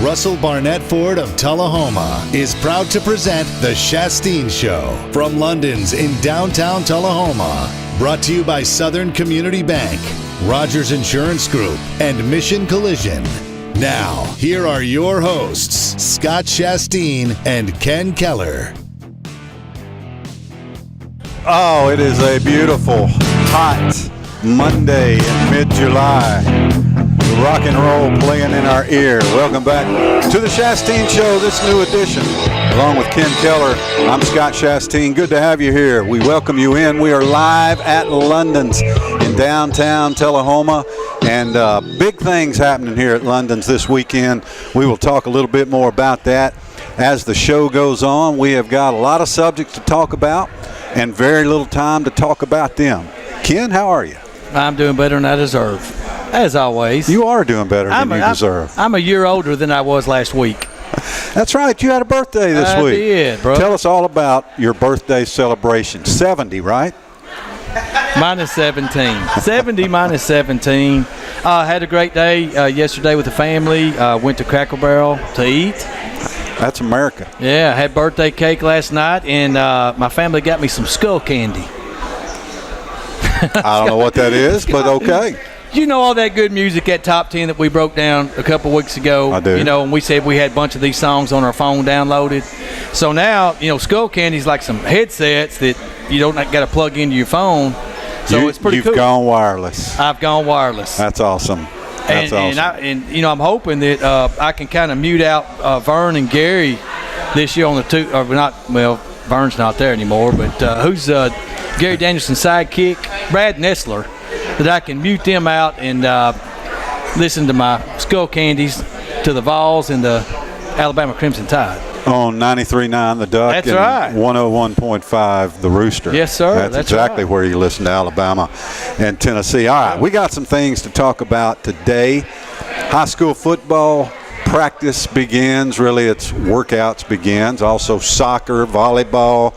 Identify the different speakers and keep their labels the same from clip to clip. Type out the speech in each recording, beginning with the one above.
Speaker 1: Russell Barnett Ford of Tullahoma is proud to present The Shasteen Show from London's in downtown Tullahoma. Brought to you by Southern Community Bank, Rogers Insurance Group, and Mission Collision. Now, here are your hosts, Scott Shasteen and Ken Keller.
Speaker 2: Oh, it is a beautiful, hot Monday in mid-July. Rock and roll playing in our ear. Welcome back to the Shasteen Show, this new edition. Along with Ken Keller, I'm Scott Shasteen. Good to have you here. We welcome you in. We are live at London's in downtown Tullahoma. And big things happening here at London's this weekend. We will talk a little bit more about that as the show goes on. We have got a lot of subjects to talk about and very little time to talk about them. Ken, how are you?
Speaker 3: I'm doing better than I deserve, as always.
Speaker 2: You are doing better than you deserve.
Speaker 3: I'm a year older than I was last week.
Speaker 2: That's right. You had a birthday this week.
Speaker 3: I did, bro.
Speaker 2: Tell us all about your birthday celebration. 70, right?
Speaker 3: Minus 17. 70 minus 17. Had a great day yesterday with the family. Went to Cracker Barrel to eat.
Speaker 2: That's America.
Speaker 3: Yeah, I had birthday cake last night, and my family got me some skull candy.
Speaker 2: I don't know what that is, but okay.
Speaker 3: You know all that good music, that top 10 that we broke down a couple weeks ago?
Speaker 2: I do.
Speaker 3: You know, and we said we had a bunch of these songs on our phone downloaded. So now, you know, skull candy's like some headsets that you don't got to plug into your phone. So it's pretty cool.
Speaker 2: You've gone wireless.
Speaker 3: I've gone wireless.
Speaker 2: That's awesome. That's awesome.
Speaker 3: And you know, I'm hoping that I can kind of mute out Vern and Gary this year on the two. Or not, well, Vern's not there anymore. But who's Gary Danielson's sidekick? Brad Nessler. That I can mute them out and listen to my skull candies to the Vols and the Alabama Crimson Tide.
Speaker 2: On 93.9 The Duck.
Speaker 3: That's
Speaker 2: and
Speaker 3: right.
Speaker 2: 101.5 The Rooster.
Speaker 3: Yes, sir.
Speaker 2: That's exactly
Speaker 3: right.
Speaker 2: Where you listen to Alabama and Tennessee. All right, we got some things to talk about today. High school football practice begins. Really, it's workouts begins. Also soccer, volleyball,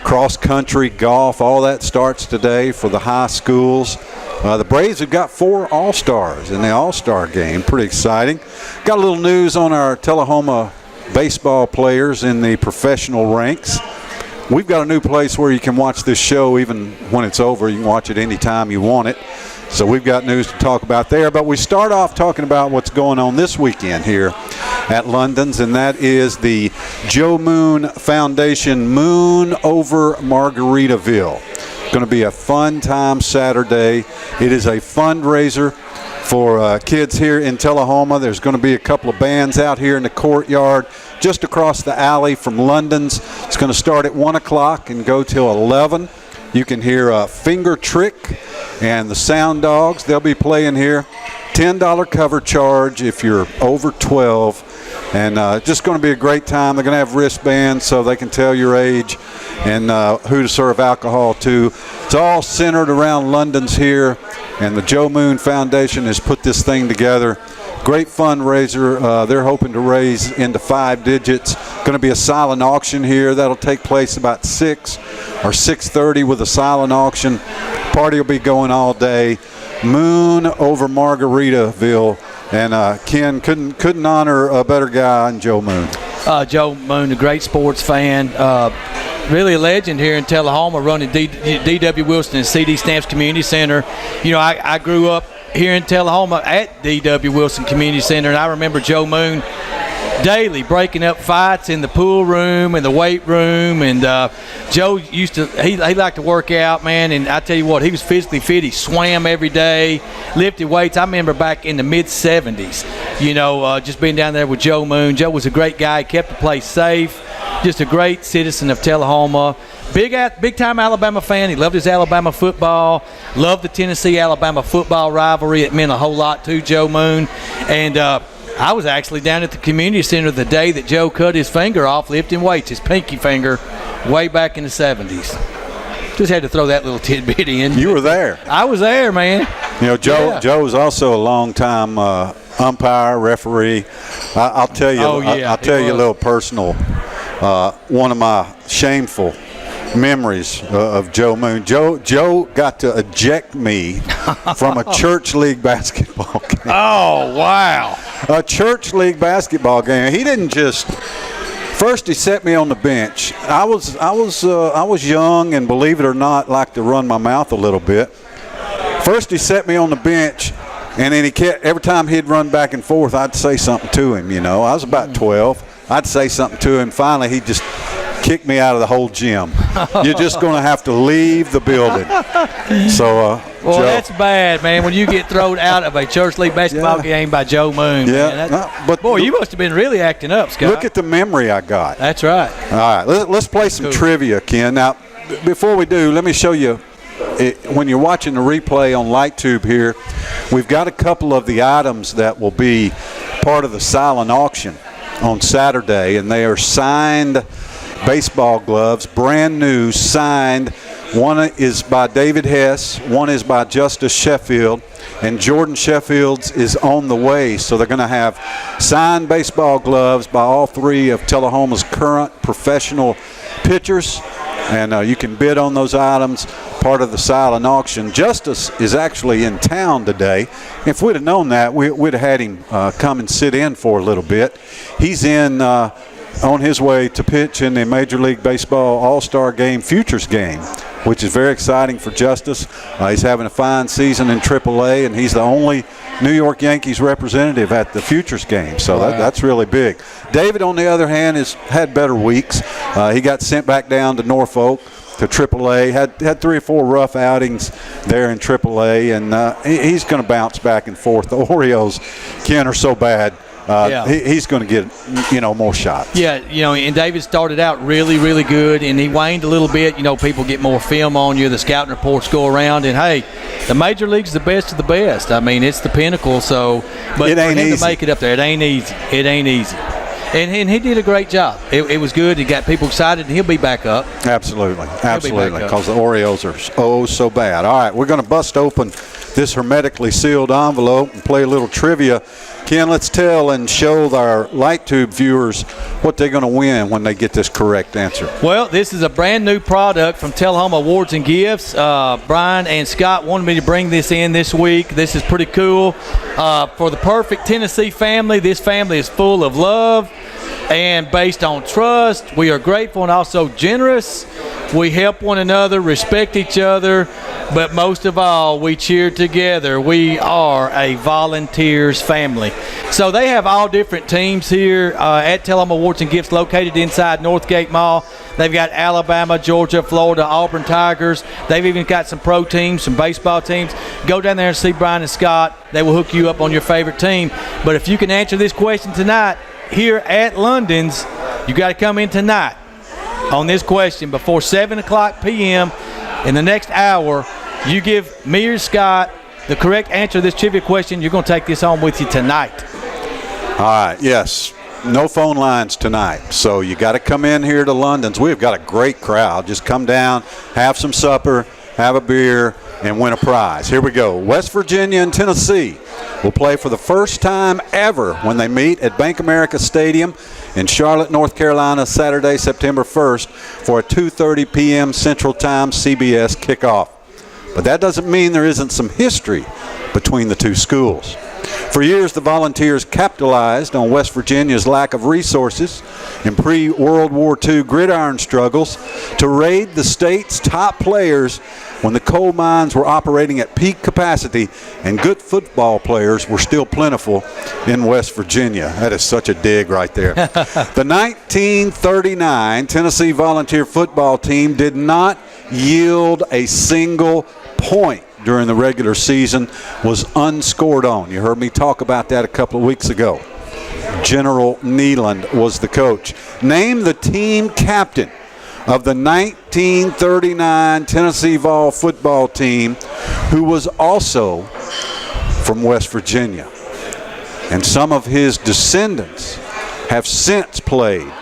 Speaker 2: cross country, golf, all that starts today for the high schools. The Braves have got 4 All-Stars in the All-Star game. Pretty exciting. Got a little news on our Tullahoma baseball players in the professional ranks. We've got a new place where you can watch this show even when it's over. You can watch it anytime you want it. So we've got news to talk about there. But we start off talking about what's going on this weekend here at London's, and that is the Joe Moon Foundation Moon Over Margaritaville. Going to be a fun time Saturday. It is a fundraiser for kids here in Tullahoma. There's going to be a couple of bands out here in the courtyard just across the alley from London's. It's going to start at 1 o'clock and go till 11. You can hear Finger Trick and the Sound Dogs. They'll be playing here. $10 cover charge if you're over 12. And just going to be a great time. They're going to have wristbands so they can tell your age and who to serve alcohol to. It's all centered around London's here, and the Joe Moon Foundation has put this thing together. Great fundraiser. They're hoping to raise into 5 digits. Going to be a silent auction here. That'll take place about 6 or 6:30 with a silent auction. Party will be going all day. Moon Over Margaritaville. And Ken, couldn't honor a better guy than Joe Moon.
Speaker 3: Joe Moon, a great sports fan. Really a legend here in Tullahoma, running D.W. Wilson and C.D. Stamps Community Center. You know, I grew up here in Tullahoma at D.W. Wilson Community Center, and I remember Joe Moon daily breaking up fights in the pool room and the weight room. And Joe used to he liked to work out, man, and I tell you what, he was physically fit. He swam every day, lifted weights. I remember back in the mid-70s, you know, just being down there with Joe Moon. Joe was a great guy. He kept the place safe, just a great citizen of Tullahoma. Big-time Alabama fan. He loved his Alabama football, loved the Tennessee-Alabama football rivalry. It meant a whole lot to Joe Moon. And I was actually down at the community center the day that Joe cut his finger off lifting weights, his pinky finger, way back in the 70s. Just had to throw that little tidbit in.
Speaker 2: You were there.
Speaker 3: I was there, man.
Speaker 2: You know, Joe was also a long-time umpire, referee. I'll tell you. I'll tell you a little personal. One of my shameful memories of Joe Moon. Joe got to eject me from a church league basketball game.
Speaker 3: Oh, wow.
Speaker 2: A church league basketball game. He didn't just. First, he set me on the bench. I was young and, believe it or not, liked to run my mouth a little bit. First, he set me on the bench, and then every time he'd run back and forth, I'd say something to him. I was about 12. I'd say something to him. Finally, he just kicked me out of the whole gym. You're just going to have to leave the building. So,
Speaker 3: well,
Speaker 2: Joe.
Speaker 3: That's bad, man, when you get thrown out of a church league basketball game by Joe Moon.
Speaker 2: Yeah.
Speaker 3: Man,
Speaker 2: but
Speaker 3: boy, you must have been really acting up, Scott.
Speaker 2: Look at the memory I got.
Speaker 3: That's right.
Speaker 2: All right, let's play some trivia, Ken. Now, before we do, let me show you. When you're watching the replay on LightTube here, we've got a couple of the items that will be part of the silent auction on Saturday, and they are signed baseball gloves, brand new, signed. One is by David Hess, one is by Justice Sheffield, and Jordan Sheffield's is on the way. So they're going to have signed baseball gloves by all three of Tullahoma's current professional pitchers, and you can bid on those items, part of the silent auction. Justice is actually in town today. If we'd have known that, we'd have had him come and sit in for a little bit. He's on his way to pitch in the Major League Baseball All-Star Game Futures Game, which is very exciting for Justice. He's having a fine season in AAA, and he's the only New York Yankees representative at the Futures Game, so that's really big. David, on the other hand, has had better weeks. He got sent back down to Norfolk to AAA, had 3 or 4 rough outings there in AAA, and he's going to bounce back and forth. The Orioles, Ken, are so bad. He's going to get, more shots. Yeah,
Speaker 3: and David started out really, really good, and he waned a little bit. People get more film on you. The scouting reports go around, and, hey, the Major League's the best of the best. I mean, it's the pinnacle. So, but
Speaker 2: it ain't
Speaker 3: for him
Speaker 2: easy
Speaker 3: to make it up there, it ain't easy. It ain't easy. And he did a great job. It was good. He got people excited, and he'll be back up.
Speaker 2: Absolutely, because the Orioles are so bad. All right, we're going to bust open this hermetically sealed envelope and play a little trivia. Ken, let's tell and show our LightTube viewers what they're going to win when they get this correct answer.
Speaker 3: Well, this is a brand new product from Tullahoma Awards and Gifts. Brian and Scott wanted me to bring this in this week. This is pretty cool. For the perfect Tennessee family, this family is full of love and based on trust. We are grateful and also generous. We help one another, respect each other, but most of all, we cheer together. We are a volunteers family. So they have all different teams here at Tullahoma Awards and Gifts, located inside Northgate Mall. They've got Alabama, Georgia, Florida, Auburn Tigers. They've even got some pro teams, some baseball teams. Go down there and see Brian and Scott. They will hook you up on your favorite team. But if you can answer this question tonight here at London's, you got to come in tonight on this question before 7 o'clock p.m. In the next hour, you give me or Scott the correct answer to this trivia question. You're going to take this home with you tonight.
Speaker 2: All right, yes. No phone lines tonight, so you got to come in here to London's. We've got a great crowd. Just come down, have some supper, have a beer, and win a prize. Here we go. West Virginia and Tennessee will play for the first time ever when they meet at Bank America Stadium in Charlotte, North Carolina, Saturday, September 1st for a 2:30 p.m. Central Time CBS kickoff. But that doesn't mean there isn't some history between the two schools. For years, the Volunteers capitalized on West Virginia's lack of resources in pre-World War II gridiron struggles to raid the state's top players when the coal mines were operating at peak capacity and good football players were still plentiful in West Virginia. That is such a dig right there. The 1939 Tennessee Volunteer football team did not yield a single point during the regular season, was unscored on. You heard me talk about that a couple of weeks ago. General Neeland was the coach. Name the team captain of the 1939 Tennessee Vol football team who was also from West Virginia. And some of his descendants have since played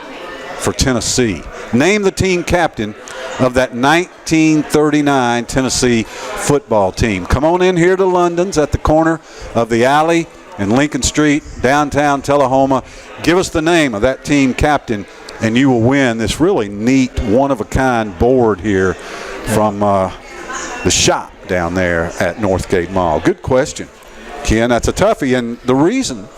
Speaker 2: for Tennessee. Name the team captain of that 1939 Tennessee football team. Come on in here to London's at the corner of the alley and Lincoln Street, downtown Tullahoma. Give us the name of that team captain, and you will win this really neat, one-of-a-kind board here from the shop down there at Northgate Mall. Good question, Ken. That's a toughie, and the reason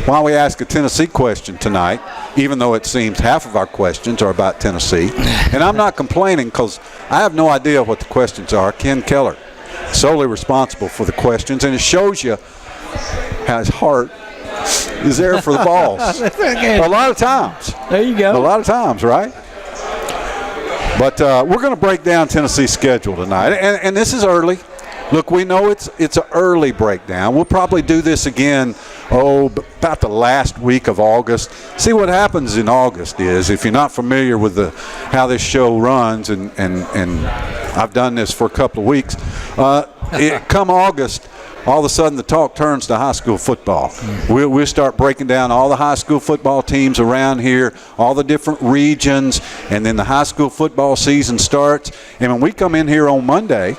Speaker 2: Why don't we ask a Tennessee question tonight, even though it seems half of our questions are about Tennessee. And I'm not complaining because I have no idea what the questions are. Ken Keller, solely responsible for the questions, and it shows you how his heart is there for the Vols. A lot of times.
Speaker 3: There you go.
Speaker 2: A lot of times, right? But we're going to break down Tennessee's schedule tonight, and this is early. Look, we know it's an early breakdown. We'll probably do this again, about the last week of August. See, what happens in August is, if you're not familiar with how this show runs, and I've done this for a couple of weeks, come August, all of a sudden the talk turns to high school football. We'll start breaking down all the high school football teams around here, all the different regions, and then the high school football season starts. And when we come in here on Monday,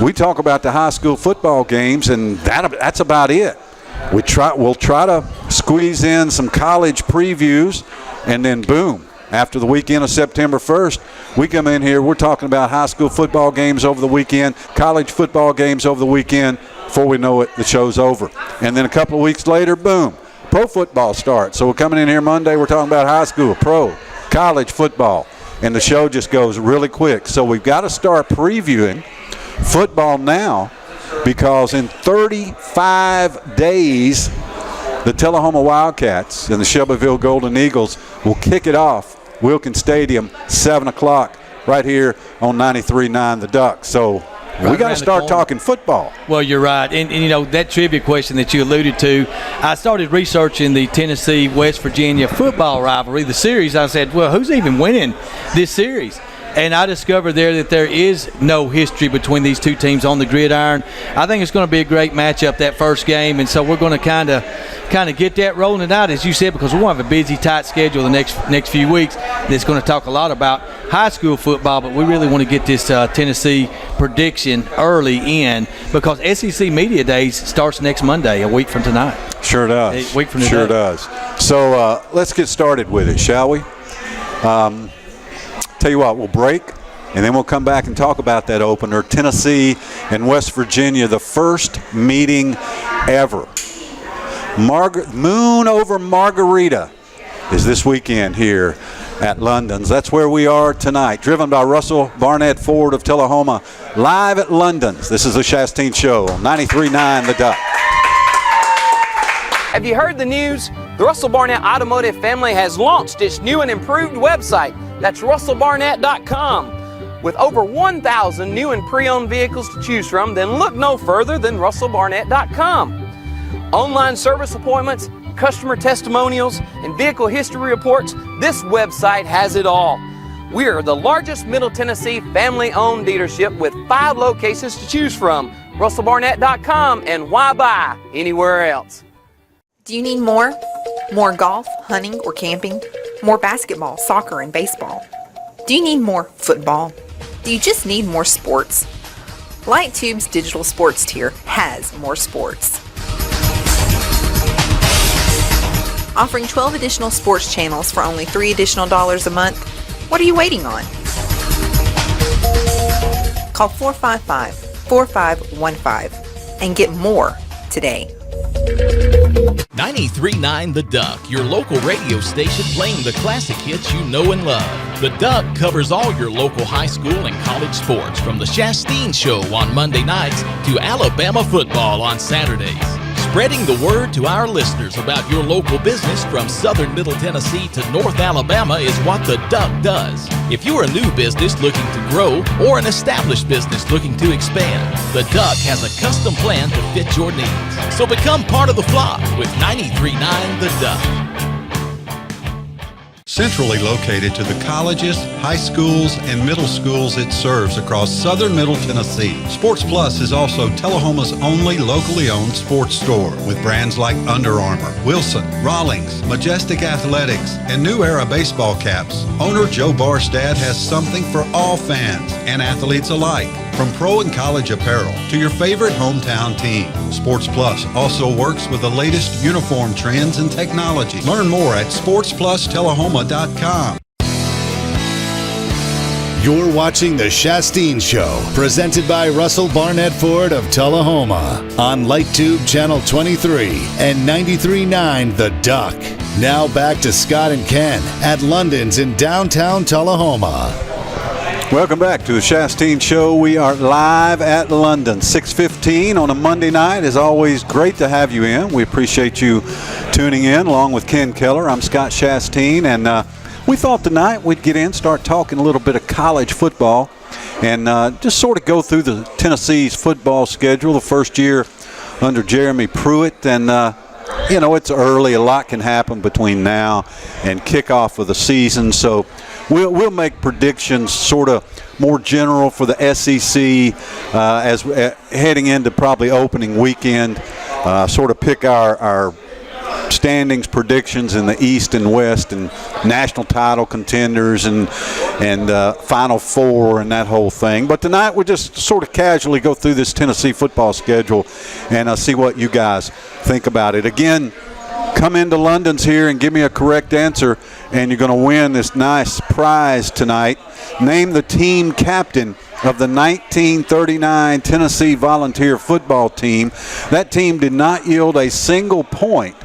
Speaker 2: we talk about the high school football games, and that's about it. We'll try to squeeze in some college previews, and then boom, after the weekend of September 1st, we come in here, we're talking about high school football games over the weekend, college football games over the weekend. Before we know it, the show's over. And then a couple of weeks later, boom, pro football starts. So we're coming in here Monday, we're talking about high school, pro, college football, and the show just goes really quick. So we've got to start previewing football now, because in 35 days, the Tullahoma Wildcats and the Shelbyville Golden Eagles will kick it off, Wilkins Stadium, 7 o'clock, right here on 93.9 The Duck. So we got to start talking football.
Speaker 3: Well, you're right. And, you know, that trivia question that you alluded to, I started researching the Tennessee-West Virginia football rivalry, the series. I said, well, who's even winning this series? And I discovered there that there is no history between these two teams on the gridiron. I think it's going to be a great matchup, that first game, and so we're going to kind of get that rolling out, as you said, because we're going to have a busy, tight schedule the next few weeks that's going to talk a lot about high school football, but we really want to get this Tennessee prediction early in, because SEC Media Days starts next Monday, a week from tonight.
Speaker 2: Sure does.
Speaker 3: A week from today.
Speaker 2: Sure does. So let's get started with it, shall we? Tell you what, we'll break, and then we'll come back and talk about that opener. Tennessee and West Virginia, the first meeting ever. Moon over Margarita is this weekend here at London's. That's where we are tonight. Driven by Russell Barnett Ford of Tullahoma, live at London's. This is the Shasteen Show on 93.9 The Duck.
Speaker 4: Have you heard the news? The Russell Barnett Automotive family has launched its new and improved website. That's russellbarnett.com. With over 1,000 new and pre-owned vehicles to choose from, then look no further than russellbarnett.com. Online service appointments, customer testimonials, and vehicle history reports, this website has it all. We are the largest Middle Tennessee family-owned dealership with 5 locations to choose from. russellbarnett.com, and why buy anywhere else?
Speaker 5: Do you need more? More golf, hunting, or camping? More basketball, soccer, and baseball? Do you need more football? Do you just need more sports? Light Tube's digital sports tier has more sports. Offering 12 additional sports channels for only $3 additional a month? What are you waiting on? Call 455-4515 and get more today.
Speaker 6: 93.9 The Duck, your local radio station playing the classic hits you know and love. The Duck covers all your local high school and college sports, from the Shasteen Show on Monday nights to Alabama football on Saturdays. Spreading the word to our listeners about your local business from southern Middle Tennessee to North Alabama is what the Duck does. If you're a new business looking to grow or an established business looking to expand, the Duck has a custom plan to fit your needs. So become part of the flock with 93.9 The Duck.
Speaker 7: Centrally located to the colleges, high schools, and middle schools it serves across southern Middle Tennessee, Sports Plus is also Tullahoma's only locally owned sports store, with brands like Under Armour, Wilson, Rawlings, Majestic Athletics, and New Era baseball caps. Owner Joe Barstad has something for all fans and athletes alike, from pro and college apparel to your favorite hometown team. Sports Plus also works with the latest uniform trends and technology. Learn more at sportsplustullahoma.com.
Speaker 1: You're watching The Shasteen Show, presented by Russell Barnett Ford of Tullahoma on LightTube Channel 23 and 93.9 The Duck. Now back to Scott and Ken at London's in downtown Tullahoma.
Speaker 2: Welcome back to The Shasteen Show. We are live at London, 6:15 on a Monday night. As always, great to have you in. We appreciate you tuning in along with Ken Keller. I'm Scott Shasteen, and we thought tonight we'd get in, start talking a little bit of college football, and just sort of go through the Tennessee's football schedule, the first year under Jeremy Pruitt. And, it's early. A lot can happen between now and kickoff of the season. So we'll make predictions sort of more general for the SEC as heading into probably opening weekend, sort of pick our standings predictions in the East and West and national title contenders and Final Four and that whole thing. But tonight we'll just sort of casually go through this Tennessee football schedule and see what you guys think about it. Again, come into London's here and give me a correct answer, and you're going to win this nice prize tonight. Name the team captain of the 1939 Tennessee Volunteer football team. That team did not yield a single point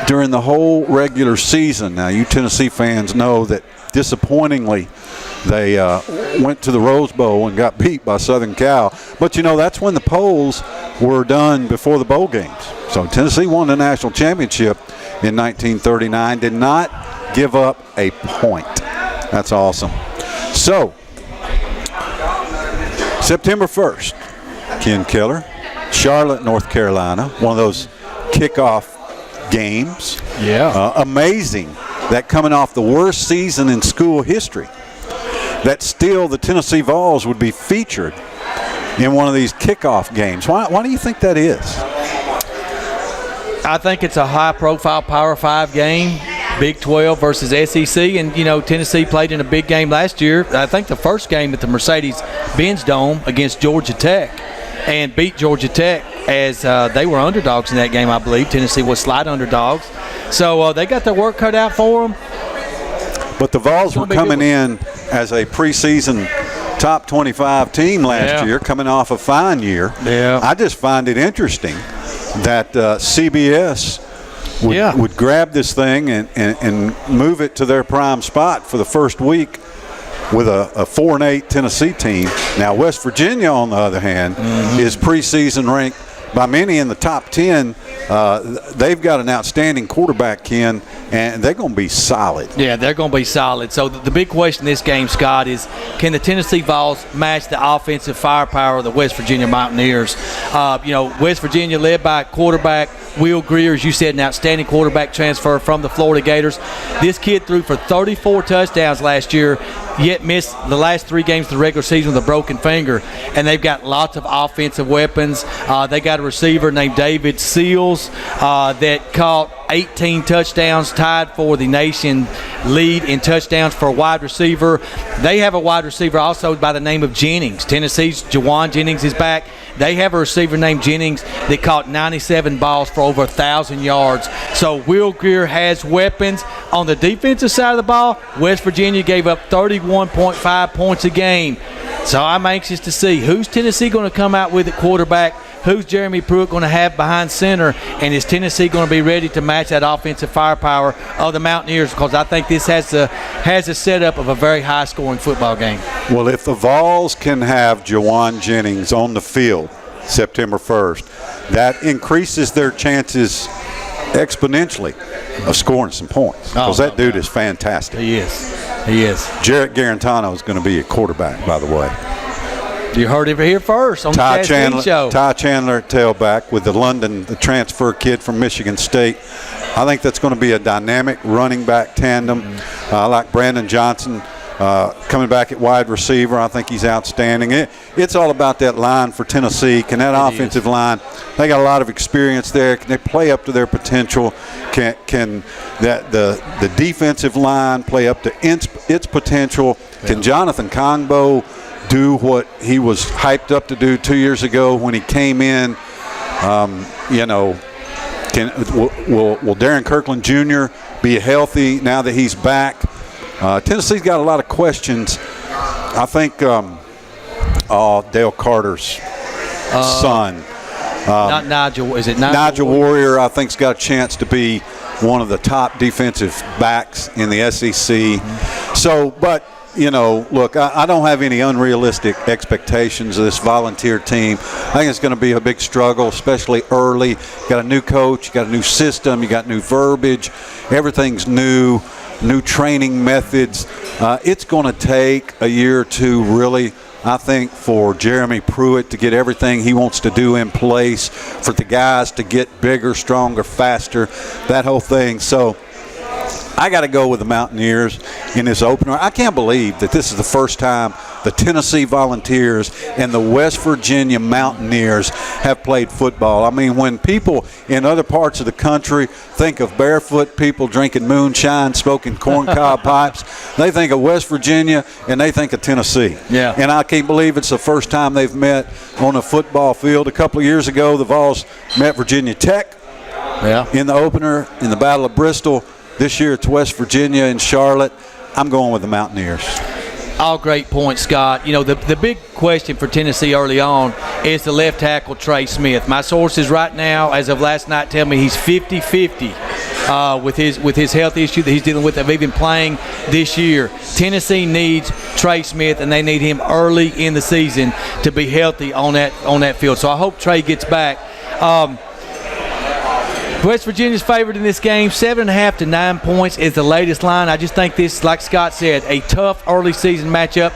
Speaker 2: during the whole regular season. Now, you Tennessee fans know that disappointingly they went to the Rose Bowl and got beat by Southern Cal. But, that's when the polls were done before the bowl games. So Tennessee won the national championship in 1939, did not give up a point. That's awesome. So, September 1st, Ken Keller, Charlotte, North Carolina, one of those kickoff games.
Speaker 3: Yeah.
Speaker 2: Amazing that coming off the worst season in school history, that still the Tennessee Vols would be featured in one of these kickoff games. Why do you think that is?
Speaker 3: I think it's a high-profile Power 5 game, Big 12 versus SEC. And, Tennessee played in a big game last year. I think the first game at the Mercedes-Benz Dome against Georgia Tech, and beat Georgia Tech as they were underdogs in that game, I believe. Tennessee was slight underdogs. So they got their work cut out for them.
Speaker 2: But the Vols were coming in as a preseason top 25 team last year, coming off a fine year.
Speaker 3: Yeah.
Speaker 2: I just find it interesting that CBS would grab this thing and move it to their prime spot for the first week with a 4-8 Tennessee team. Now, West Virginia, on the other hand, is preseason ranked by many in the top 10. They've got an outstanding quarterback, Ken, and they're going to be solid.
Speaker 3: Yeah, they're going to be solid. So the big question in this game, Scott, is can the Tennessee Vols match the offensive firepower of the West Virginia Mountaineers? West Virginia led by quarterback Will Greer, as you said, an outstanding quarterback transfer from the Florida Gators. This kid threw for 34 touchdowns last year, yet missed the last 3 games of the regular season with a broken finger. And they've got lots of offensive weapons. They got a receiver named David Seals that caught 18 touchdowns, tied for the nation lead in touchdowns for a wide receiver. They have a wide receiver also by the name of Jennings. Tennessee's Jawan Jennings is back. They have a receiver named Jennings that caught 97 balls for over 1,000 yards. So Will Greer has weapons. On the defensive side of the ball, West Virginia gave up 31.5 points a game. So I'm anxious to see who's Tennessee going to come out with at quarterback, who's Jeremy Pruitt going to have behind center, and is Tennessee going to be ready to match that offensive firepower of the Mountaineers? Because I think this has a setup of a very high-scoring football game.
Speaker 2: Well, if the Vols can have Jawan Jennings on the field September 1st, that increases their chances exponentially of scoring some points. Because that dude is fantastic.
Speaker 3: He is.
Speaker 2: Jarrett Garantano is going to be a quarterback, by the way.
Speaker 3: You heard it here first on the Shasteen Show.
Speaker 2: Ty Chandler, tailback, with the transfer kid from Michigan State. I think that's going to be a dynamic running back tandem. I like Brandon Johnson coming back at wide receiver. I think he's outstanding. It's all about that line for Tennessee. Can that offensive line, they got a lot of experience there. Can they play up to their potential? Can the defensive line play up to its potential? Can Jonathan Kongbo do what he was hyped up to do 2 years ago when he came in? Will Darren Kirkland Jr. be healthy now that he's back? Tennessee's got a lot of questions I think Dale Carter's son.
Speaker 3: Not Nigel. Is it
Speaker 2: Nigel Warrior, I think, has got a chance to be one of the top defensive backs in the SEC. So, but, you know, look, I don't have any unrealistic expectations of this Volunteer team. I think it's going to be a big struggle, especially early. You got a new coach, you got a new system, you got new verbiage. Everything's new training methods. It's going to take a year or two, really, I think, for Jeremy Pruitt to get everything he wants to do in place, for the guys to get bigger, stronger, faster, that whole thing. So I got to go with the Mountaineers in this opener. I can't believe that this is the first time the Tennessee Volunteers and the West Virginia Mountaineers have played football. I mean, when people in other parts of the country think of barefoot people drinking moonshine, smoking corncob pipes, they think of West Virginia and they think of Tennessee.
Speaker 3: Yeah.
Speaker 2: And I can't believe it's the first time they've met on a football field. A couple of years ago, the Vols met Virginia Tech in the opener in the Battle of Bristol. This year it's West Virginia and Charlotte. I'm going with the Mountaineers.
Speaker 3: All great points, Scott. You know, the big question for Tennessee early on is the left tackle, Trey Smith. My sources right now, as of last night, tell me he's 50-50 with his health issue that he's dealing with of even playing this year. Tennessee needs Trey Smith, and they need him early in the season to be healthy on that field. So I hope Trey gets back. West Virginia's favored in this game. 7.5 to 9 points is the latest line. I just think this, like Scott said, a tough early season matchup.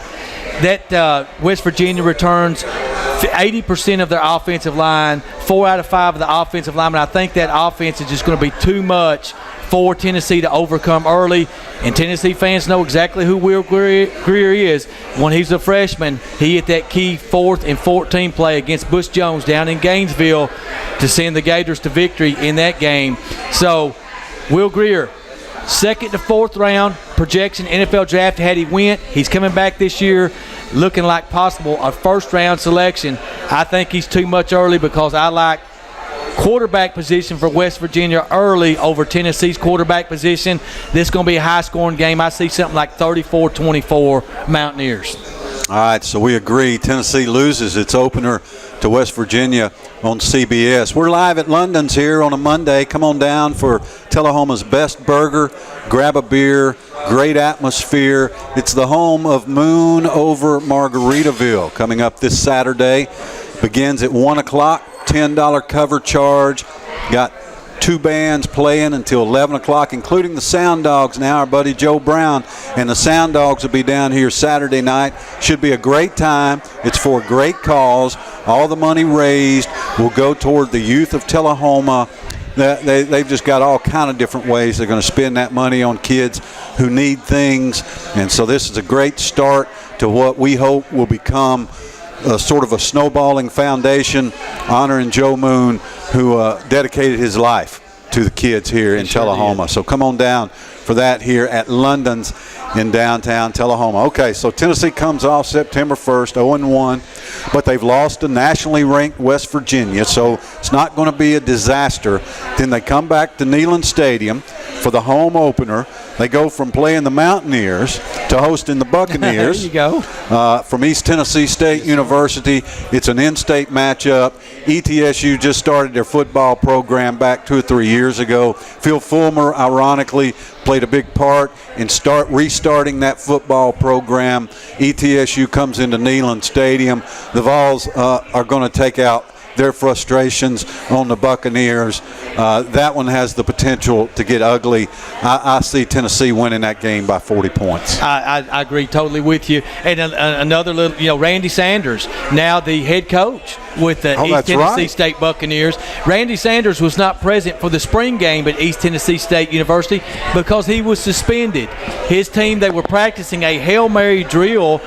Speaker 3: That West Virginia returns 80% of their offensive line, 4 out of 5 of the offensive linemen. I think that offense is just going to be too much for Tennessee to overcome early. And Tennessee fans know exactly who Will Greer is. When he's a freshman, he hit that key 4th and 14 play against Bush Jones down in Gainesville to send the Gators to victory in that game. So, Will Greer, 2nd to 4th round projection NFL draft had he went. He's coming back this year looking like possible a first-round selection. I think he's too much early because I like quarterback position for West Virginia early over Tennessee's quarterback position. This is going to be a high-scoring game. I see something like 34-24 Mountaineers.
Speaker 2: All right, so we agree. Tennessee loses its opener to West Virginia on CBS. We're live at London's here on a Monday. Come on down for Tullahoma's best burger. Grab a beer. Great atmosphere. It's the home of Moon over Margaritaville coming up this Saturday. Begins at 1 o'clock. $10 cover charge. Got 2 bands playing until 11 o'clock, including the Sound Dogs now, our buddy Joe Brown. And the Sound Dogs will be down here Saturday night. Should be a great time. It's for a great cause. All the money raised will go toward the youth of Tullahoma. They've just got all kind of different ways they're going to spend that money on kids who need things. And so this is a great start to what we hope will become sort of a snowballing foundation honoring Joe Moon, who dedicated his life to the kids here in Tullahoma. So come on down for that here at London's in downtown Tullahoma. Okay, so Tennessee comes off September 1st, 0-1, but they've lost to nationally ranked West Virginia, so it's not going to be a disaster. Then they come back to Neyland Stadium for the home opener. They go from playing the Mountaineers to hosting the Buccaneers.
Speaker 3: There you go.
Speaker 2: From East Tennessee State University. It's an in-state matchup. ETSU just started their football program back 2 or 3 years ago. Phil Fulmer, ironically, played a big part in restarting that football program. ETSU comes into Neyland Stadium. The Vols are going to take out their frustrations on the Buccaneers. That one has the potential to get ugly. I see Tennessee winning that game by 40 points.
Speaker 3: I agree totally with you. And another little, Randy Sanders, now the head coach with the East Tennessee State Buccaneers. Randy Sanders was not present for the spring game at East Tennessee State University because he was suspended. His team, they were practicing a Hail Mary drill.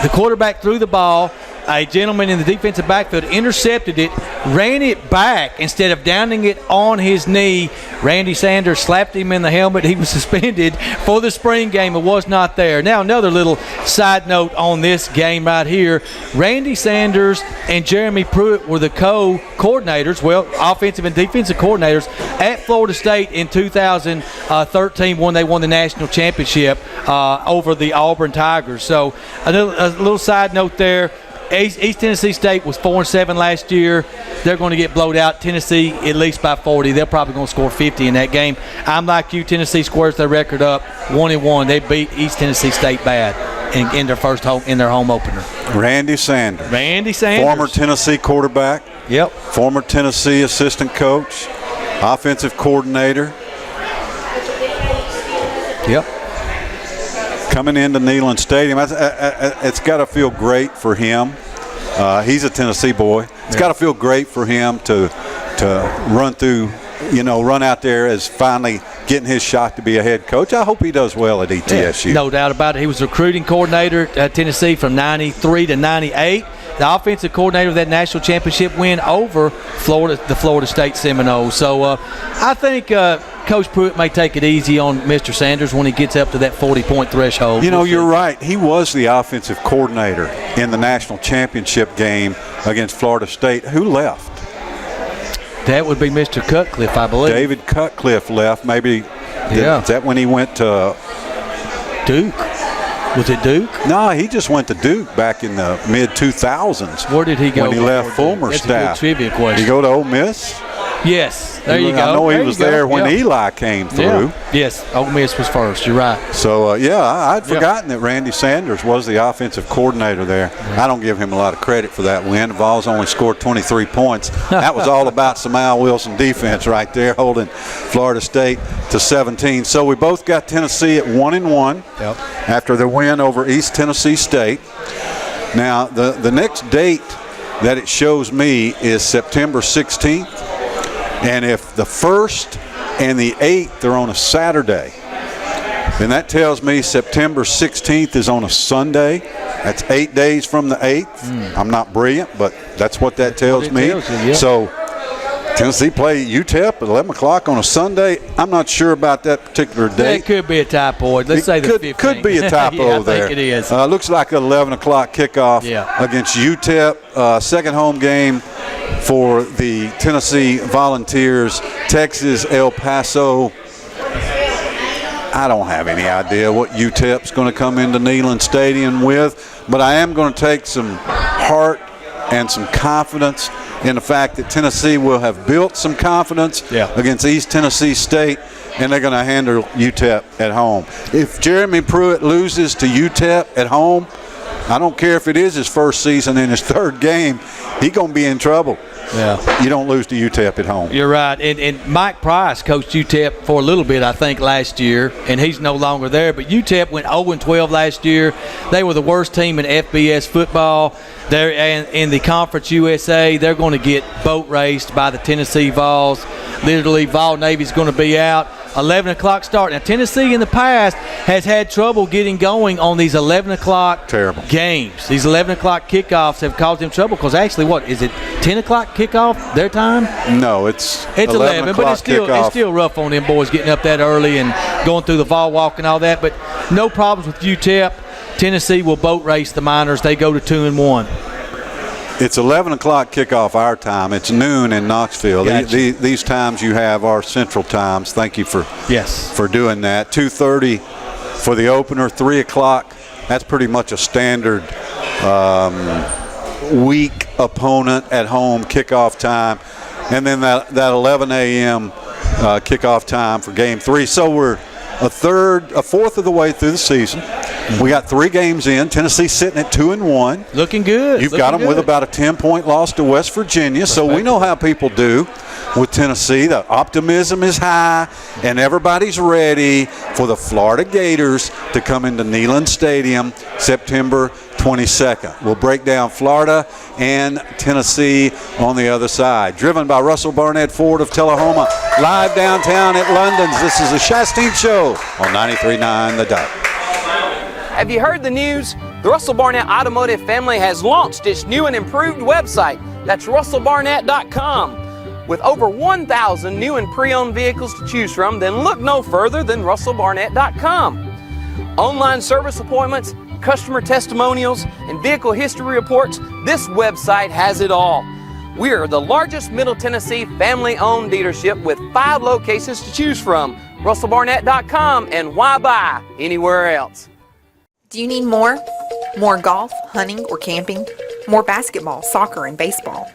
Speaker 3: The quarterback threw the ball. a gentleman in the defensive backfield intercepted it, ran it back instead of downing it on his knee. Randy Sanders slapped him in the helmet. He was suspended for the spring game. It was not there. Now, another little side note on this game right here. Randy Sanders and Jeremy Pruitt were the co-coordinators, well, offensive and defensive coordinators at Florida State in 2013 when they won the national championship over the Auburn Tigers. So a little side note there. East Tennessee State was 4-7 last year. They're going to get blowed out. Tennessee at least by 40. They're probably going to score 50 in that game. I'm like you. Tennessee squares their record up 1-1. They beat East Tennessee State bad in their home opener.
Speaker 2: Randy Sanders. Former Tennessee quarterback.
Speaker 3: Yep.
Speaker 2: Former Tennessee assistant coach. Offensive coordinator.
Speaker 3: Yep.
Speaker 2: Coming into Neyland Stadium, it's got to feel great for him. He's a Tennessee boy. It's got to feel great for him to run out there as finally getting his shot to be a head coach. I hope he does well at ETSU.
Speaker 3: Yeah, no doubt about it. He was recruiting coordinator at Tennessee from 93 to 98. The offensive coordinator of that national championship win over the Florida State Seminoles. So I think Coach Pruitt may take it easy on Mr. Sanders when he gets up to that 40-point threshold.
Speaker 2: You're right. He was the offensive coordinator in the national championship game against Florida State. Who left?
Speaker 3: That would be Mr. Cutcliffe, I believe.
Speaker 2: David Cutcliffe left. Maybe.
Speaker 3: Yeah.
Speaker 2: Is that when he went to
Speaker 3: Duke? Was it Duke?
Speaker 2: No, he just went to Duke back in the mid-2000s.
Speaker 3: Where did he go?
Speaker 2: When he left Fulmer
Speaker 3: That's
Speaker 2: staff.
Speaker 3: A good trivia question.
Speaker 2: Did he go to Ole Miss?
Speaker 3: Yes, there you go.
Speaker 2: I know he was there when Eli came through.
Speaker 3: Yeah. Yes, Ole Miss was first. You're right.
Speaker 2: So, I'd forgotten that Randy Sanders was the offensive coordinator there. I don't give him a lot of credit for that win. The Vols only scored 23 points. That was all about Samal Wilson defense right there, holding Florida State to 17. So we both got Tennessee at 1-1 after the win over East Tennessee State. Now, the next date that it shows me is September 16th. And if the 1st and the 8th are on a Saturday, then that tells me September 16th is on a Sunday. That's 8 days from the 8th. I'm not brilliant, but that's what that tells me. So Tennessee play UTEP at 11 o'clock on a Sunday. I'm not sure about that particular date.
Speaker 3: It could be a typo. Let's say the 15th.
Speaker 2: Could be a typo there.
Speaker 3: I think it is.
Speaker 2: Looks like an 11 o'clock kickoff against UTEP. Second home game for the Tennessee Volunteers. Texas, El Paso. I don't have any idea what UTEP's going to come into Neyland Stadium with, but I am going to take some heart and some confidence in the fact that Tennessee will have built some confidence against East Tennessee State, and they're going to handle UTEP at home. If Jeremy Pruitt loses to UTEP at home, I don't care if it is his first season in his third game, he's going to be in trouble. Yeah, you don't lose to UTEP at home.
Speaker 3: You're right. And Mike Price coached UTEP for a little bit, I think, last year, and he's no longer there. But UTEP went 0-12 last year. They were the worst team in FBS football. They're in the Conference USA. They're going to get boat raced by the Tennessee Vols. Literally, Vol Navy's going to be out. 11 o'clock start. Now, Tennessee in the past has had trouble getting going on these 11 o'clock games. These 11 o'clock kickoffs have caused them trouble because actually, what, is it 10 o'clock kickoff their time?
Speaker 2: No, it's
Speaker 3: 11, but it's still rough on them boys getting up that early and going through the Vol walk and all that. But no problems with UTEP. Tennessee will boat race the Miners. They go to 2-1.
Speaker 2: It's 11 o'clock kickoff our time. It's noon in Knoxville.
Speaker 3: Gotcha.
Speaker 2: These times you have are Central times. Thank you for doing that. 2:30 for the opener. 3 o'clock. That's pretty much a standard weak opponent at home kickoff time, and then that 11 a.m. Kickoff time for Game 3. So we're a fourth of the way through the season. We got 3 games in. Tennessee sitting at 2-1.
Speaker 3: Looking good.
Speaker 2: You've got them with about a 10-point loss to West Virginia. So we know how people do with Tennessee. The optimism is high, and everybody's ready for the Florida Gators to come into Neyland Stadium September 22nd. We'll break down Florida and Tennessee on the other side. Driven by Russell Barnett Ford of Tullahoma, live downtown at London's. This is the Shasteen Show on 93.9 The Dot.
Speaker 4: Have you heard the news? The Russell Barnett Automotive family has launched its new and improved website. That's russellbarnett.com. With over 1,000 new and pre-owned vehicles to choose from, then look no further than russellbarnett.com. Online service appointments, customer testimonials, and vehicle history reports, this website has it all. We are the largest Middle Tennessee family-owned dealership with 5 locations to choose from. russellbarnett.com, and why buy anywhere else?
Speaker 5: Do you need more? More golf, hunting, or camping? More basketball, soccer, and baseball?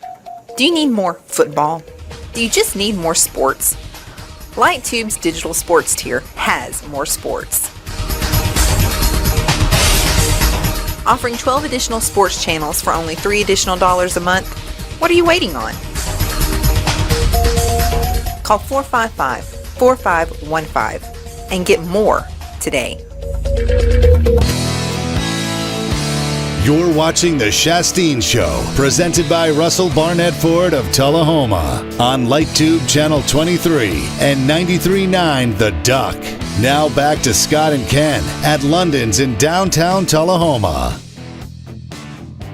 Speaker 5: Do you need more football? Do you just need more sports? Light Tube's digital sports tier has more sports. Offering 12 additional sports channels for only $3 additional a month? What are you waiting on? Call 455-4515 and get more today.
Speaker 1: You're watching The Shasteen Show, presented by Russell Barnett Ford of Tullahoma on LightTube Channel 23 and 93.9 The Duck. Now back to Scott and Ken at London's in downtown Tullahoma.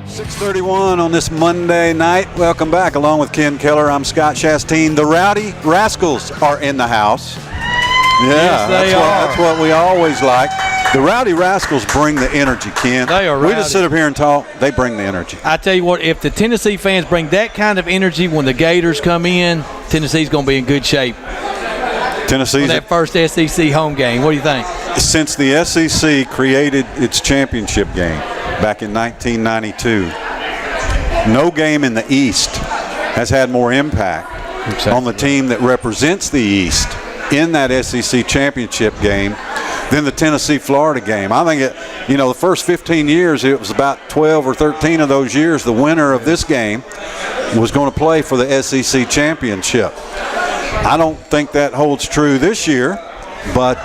Speaker 2: 6:31 on this Monday night. Welcome back. Along with Ken Keller, I'm Scott Shasteen. The Rowdy Rascals are in the house. Yeah,
Speaker 3: yes,
Speaker 2: that's what we always like. The Rowdy Rascals bring the energy, Ken.
Speaker 3: They are
Speaker 2: We
Speaker 3: rowdy.
Speaker 2: just sit up here and talk. They bring the energy.
Speaker 3: I tell you what, if the Tennessee fans bring that kind of energy when the Gators come in, Tennessee's going to be in good shape.
Speaker 2: Tennessee's
Speaker 3: That first SEC home game. What do you think?
Speaker 2: Since the SEC created its championship game back in 1992, no game in the East has had more impact on the team that represents the East in that SEC championship game than the Tennessee-Florida game. I think the first 15 years, it was about 12 or 13 of those years, the winner of this game was going to play for the SEC championship. I don't think that holds true this year, but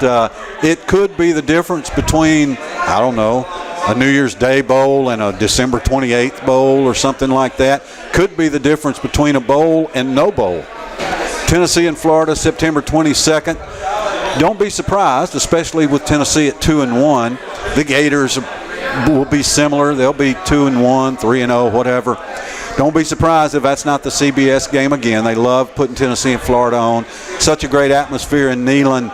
Speaker 2: it could be the difference between, I don't know, a New Year's Day bowl and a December 28th bowl or something like that. Could be the difference between a bowl and no bowl. Tennessee and Florida, September 22nd. Don't be surprised, especially with Tennessee at 2-1. The Gators will be similar. They'll be 2-1, 3-0, whatever. Don't be surprised if that's not the CBS game again. They love putting Tennessee and Florida on. Such a great atmosphere in Neyland.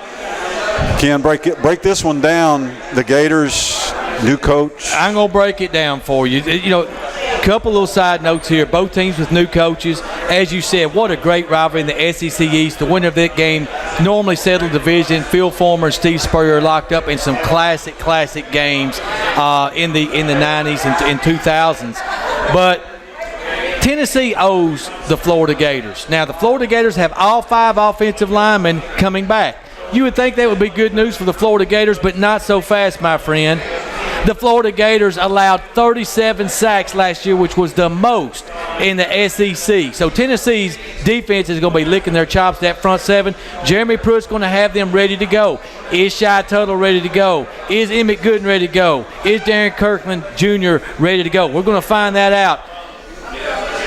Speaker 2: Ken, break this one down. The Gators, new coach.
Speaker 3: I'm going to break it down for you. A couple little side notes here. Both teams with new coaches. As you said, what a great rivalry in the SEC East. The winner of that game normally settled division. Phil Fulmer and Steve Spurrier locked up in some classic games in the 90s and 2000s. But Tennessee owes the Florida Gators. Now, the Florida Gators have all 5 offensive linemen coming back. You would think that would be good news for the Florida Gators, but not so fast, my friend. The Florida Gators allowed 37 sacks last year, which was the most in the SEC. So Tennessee's defense is going to be licking their chops, that front 7. Jeremy Pruitt's going to have them ready to go. Is Shy Tuttle ready to go? Is Emmett Gooden ready to go? Is Darren Kirkland Jr. ready to go? We're going to find that out.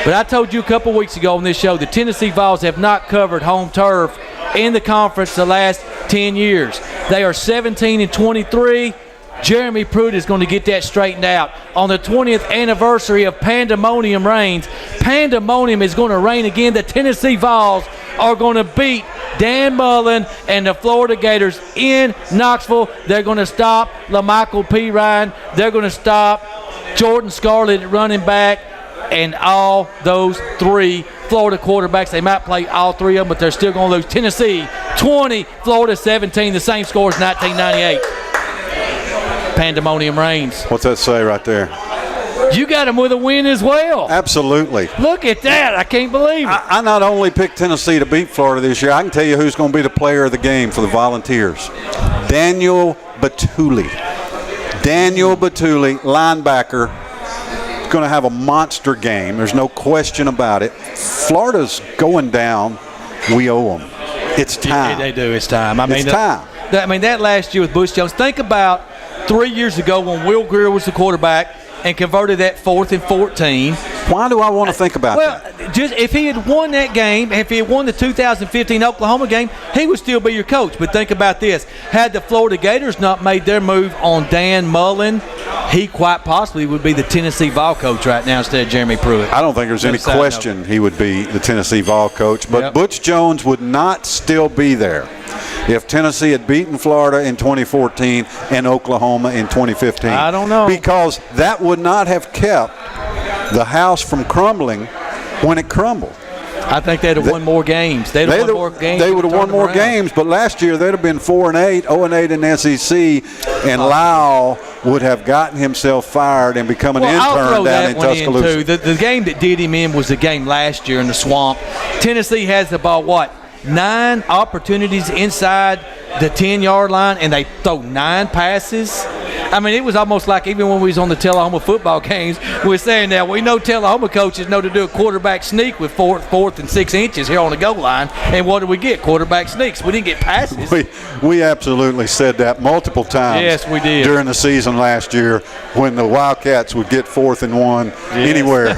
Speaker 3: But I told you a couple weeks ago on this show, the Tennessee Vols have not covered home turf in the conference the last 10 years. They are 17-23. Jeremy Pruitt is going to get that straightened out. On the 20th anniversary of Pandemonium Reigns, Pandemonium is going to reign again. The Tennessee Vols are going to beat Dan Mullen and the Florida Gators in Knoxville. They're going to stop LaMichael P. Ryan. They're going to stop Jordan Scarlett at running back, and all those 3 Florida quarterbacks. They might play all 3 of them, but they're still going to lose. Tennessee 20, Florida 17, the same score as 1998. Pandemonium reigns.
Speaker 2: What's that say right there?
Speaker 3: You got them with a win as well.
Speaker 2: Absolutely.
Speaker 3: Look at that. I can't believe it.
Speaker 2: I not only picked Tennessee to beat Florida this year, I can tell you who's going to be the player of the game for the Volunteers. Daniel Batuli. Daniel Batuli, linebacker, is going to have a monster game. There's no question about it. Florida's going down. We owe them. It's time.
Speaker 3: They do. It's time.
Speaker 2: It's time.
Speaker 3: That last year with Bush Jones, think about 3 years ago when Will Greer was the quarterback and converted that 4th and 14.
Speaker 2: Why do I want to think about that?
Speaker 3: Well, just if he had won that game, if he had won the 2015 Oklahoma game, he would still be your coach. But think about this. Had the Florida Gators not made their move on Dan Mullen, he quite possibly would be the Tennessee Vol coach right now instead of Jeremy Pruitt.
Speaker 2: I don't think there's any question he would be the Tennessee Vol coach, but Butch Jones would not still be there if Tennessee had beaten Florida in 2014 and Oklahoma in 2015.
Speaker 3: I don't know.
Speaker 2: Because that would not have kept the house from crumbling when it crumbled.
Speaker 3: I think they'd have won more games. They'd have won more games.
Speaker 2: They would have won more games, but last year they'd have been 4-8, 0-8 in the SEC, and Lau would have gotten himself fired and become an intern down in Tuscaloosa.
Speaker 3: The game that did him in was the game last year in the Swamp. Tennessee has about 9 opportunities inside the 10-yard line, and they throw 9 passes. I mean, it was almost like even when we was on the Tullahoma football games, we were saying that we know Tullahoma coaches know to do a quarterback sneak with fourth and 6 inches here on the goal line. And what did we get? Quarterback sneaks. We didn't get passes.
Speaker 2: We absolutely said that multiple times.
Speaker 3: Yes, we did.
Speaker 2: During the season last year when the Wildcats would get 4th and 1 anywhere.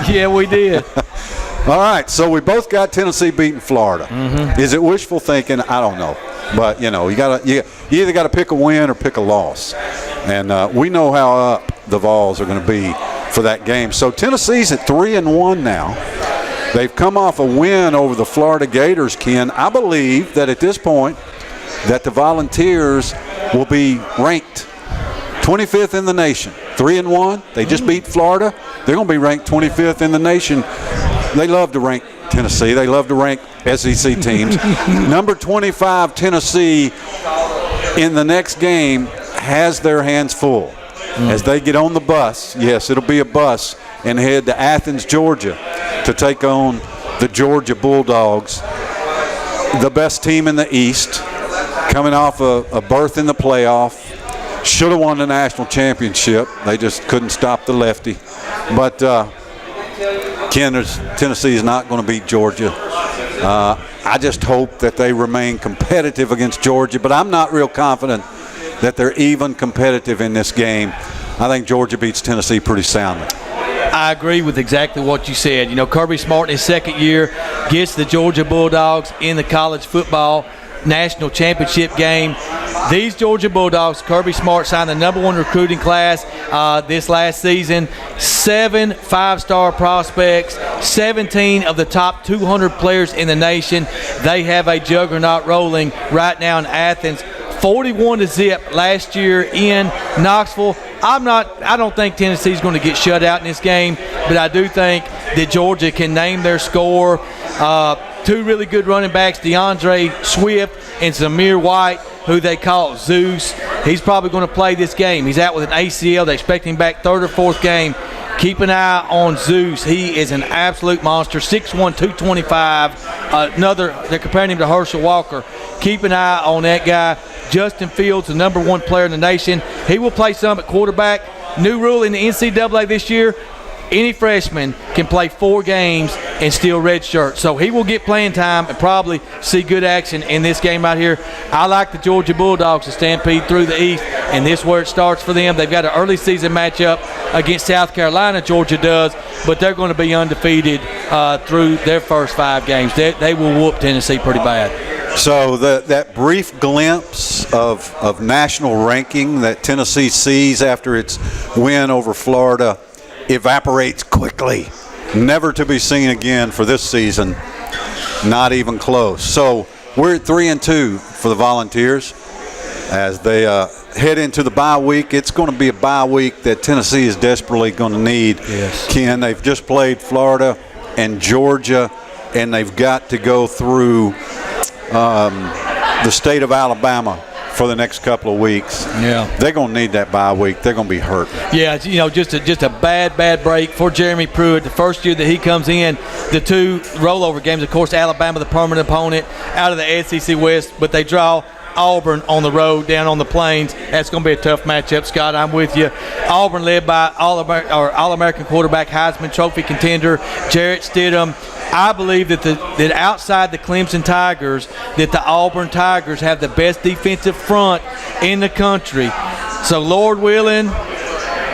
Speaker 3: Yeah, we did.
Speaker 2: All right, so we both got Tennessee beating Florida. Mm-hmm. Is it wishful thinking? I don't know. But, you either got to pick a win or pick a loss. And we know how up the Vols are going to be for that game. So Tennessee's at 3-1 now. They've come off a win over the Florida Gators, Ken. I believe that at this point that the Volunteers will be ranked 25th in the nation. 3-1. They just beat Florida. They're going to be ranked 25th in the nation. They love to rank Tennessee. They love to rank SEC teams. Number 25, Tennessee, in the next game, has their hands full. As they get on the bus, yes, it'll be a bus, and head to Athens, Georgia, to take on the Georgia Bulldogs, the best team in the East, coming off a berth in the playoff. Should have won the national championship. They just couldn't stop the lefty. But Tennessee is not going to beat Georgia. I just hope that they remain competitive against Georgia, but I'm not real confident that they're even competitive in this game. I think Georgia beats Tennessee pretty soundly.
Speaker 3: I agree with exactly what you said. Kirby Smart in his second year gets the Georgia Bulldogs in the college football national championship game. These Georgia Bulldogs, Kirby Smart signed the #1 recruiting class this last season. 7 5-star prospects, 17 of the top 200 players in the nation. They have a juggernaut rolling right now in Athens. 41-0 last year in Knoxville. I don't think Tennessee's going to get shut out in this game, but I do think that Georgia can name their score. 2 really good running backs, DeAndre Swift and Zamir White, who they call Zeus. He's probably going to play this game. He's out with an ACL. They expect him back 3rd or 4th game. Keep an eye on Zeus. He is an absolute monster. 6'1", 225. They're comparing him to Herschel Walker. Keep an eye on that guy. Justin Fields, the #1 player in the nation. He will play some at quarterback. New rule in the NCAA this year, any freshman can play 4 games and still redshirt. So he will get playing time and probably see good action in this game out here. I like the Georgia Bulldogs to stampede through the East, and this is where it starts for them. They've got an early season matchup against South Carolina, Georgia does, but they're going to be undefeated through their first 5 games. They will whoop Tennessee pretty bad.
Speaker 2: So that brief glimpse of national ranking that Tennessee sees after its win over Florida evaporates quickly, never to be seen again for this season, not even close. So we're at 3-2 for the Volunteers as they head into the bye week. It's going to be a bye week that Tennessee is desperately going to need.
Speaker 3: Yes.
Speaker 2: Ken, they've just played Florida and Georgia, and they've got to go through the state of Alabama for the next couple of weeks.
Speaker 3: Yeah,
Speaker 2: they're going to need that bye week. They're going to be hurt.
Speaker 3: Yeah, just a bad break for Jeremy Pruitt. The first year that he comes in, the 2 rollover games, of course, Alabama, the permanent opponent out of the SEC West, but they draw Auburn on the road down on the Plains. That's going to be a tough matchup, Scott. I'm with you. Auburn led by All-American quarterback, Heisman Trophy contender Jarrett Stidham. I believe that outside the Clemson Tigers, that the Auburn Tigers have the best defensive front in the country. So, Lord willing,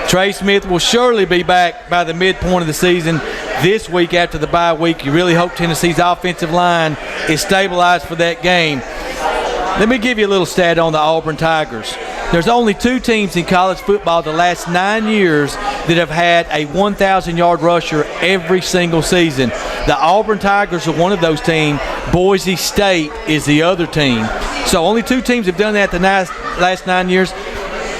Speaker 3: Trey Smith will surely be back by the midpoint of the season this week after the bye week. You really hope Tennessee's offensive line is stabilized for that game. Let me give you a little stat on the Auburn Tigers. There's only 2 teams in college football the last 9 years that have had a 1,000-yard rusher every single season. The Auburn Tigers are one of those teams. Boise State is the other team. So only 2 teams have done that the last 9 years.